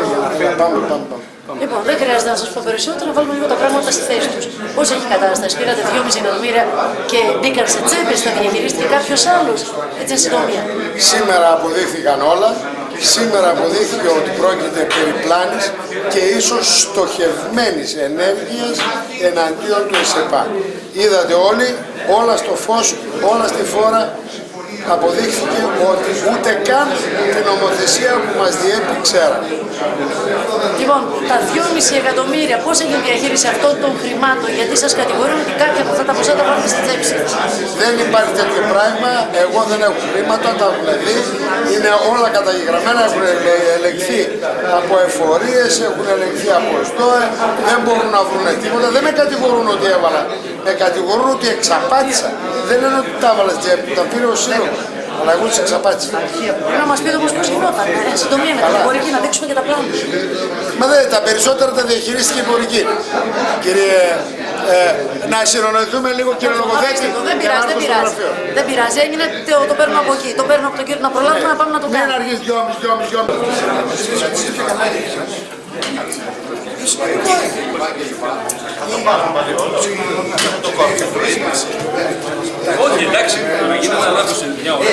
Λοιπόν, δεν χρειάζεται να σας πω περισσότερο, να βάλουμε λίγο τα πράγματα στη θέση τους. Πώς έχει κατάσταση, πήρατε 2,5 εκατομμύρια και μπήκαν σε τσέπες, θα διαχειρίστηκε κάποιος άλλος. Έτσι, εν συντομία. Σήμερα αποδείχθηκαν όλα. Σήμερα αποδείχθηκε ότι πρόκειται περί πλάνης και ίσως στοχευμένης ενέργειας εναντίον του ΕΣΕΠΑ. Είδατε όλοι, όλα στο φως, όλα στη φόρα, αποδείχθηκε ότι ούτε καν την νομοθεσία που μας διέπει ξέραμε. Λοιπόν, τα 2,5 εκατομμύρια, πώς έγινε η διαχείριση αυτών των χρημάτων, γιατί σας κατηγορούν ότι κάποια από αυτά τα ποσά τα βάλετε στην τσέπη σας. Δεν υπάρχει τέτοιο πράγμα, εγώ δεν έχω χρήματα, τα έχουν δει, είναι όλα καταγεγραμμένα, έχουν ελεγχθεί από εφορίες, έχουν ελεγχθεί από ΣΔΟΕ, δεν μπορούν να βρουν τίποτα, δεν με κατηγορούν ότι έβαλα, με κατηγορούν ότι εξαπάτησα, δεν λένε ότι τα έβαλα στην τσέπη, τα πήρε ο σύλλογος. Αλλά εγώ τις εξαπάτησα. Πρέπει να μας πείτε όμως πώς γινόταν. Συντομία με την εμπορική, να δείξουμε και τα πλάνα. Μα δεν, τα περισσότερα τα διαχειρίστηκε η εμπορική. Κύριε, να συνονοηθούμε λίγο κύριε Λογοθέτη. Δεν πειράζει, δεν πειράζει. Δεν πειράζει, έγινε το παίρνω από εκεί. Το παίρνω από τον κύριο να προλάβουμε να πάμε να το κάνουμε. Μην αργείς 2,5. Όχι, εντάξει, να γίνει ένα λάθος σε μια ώρα.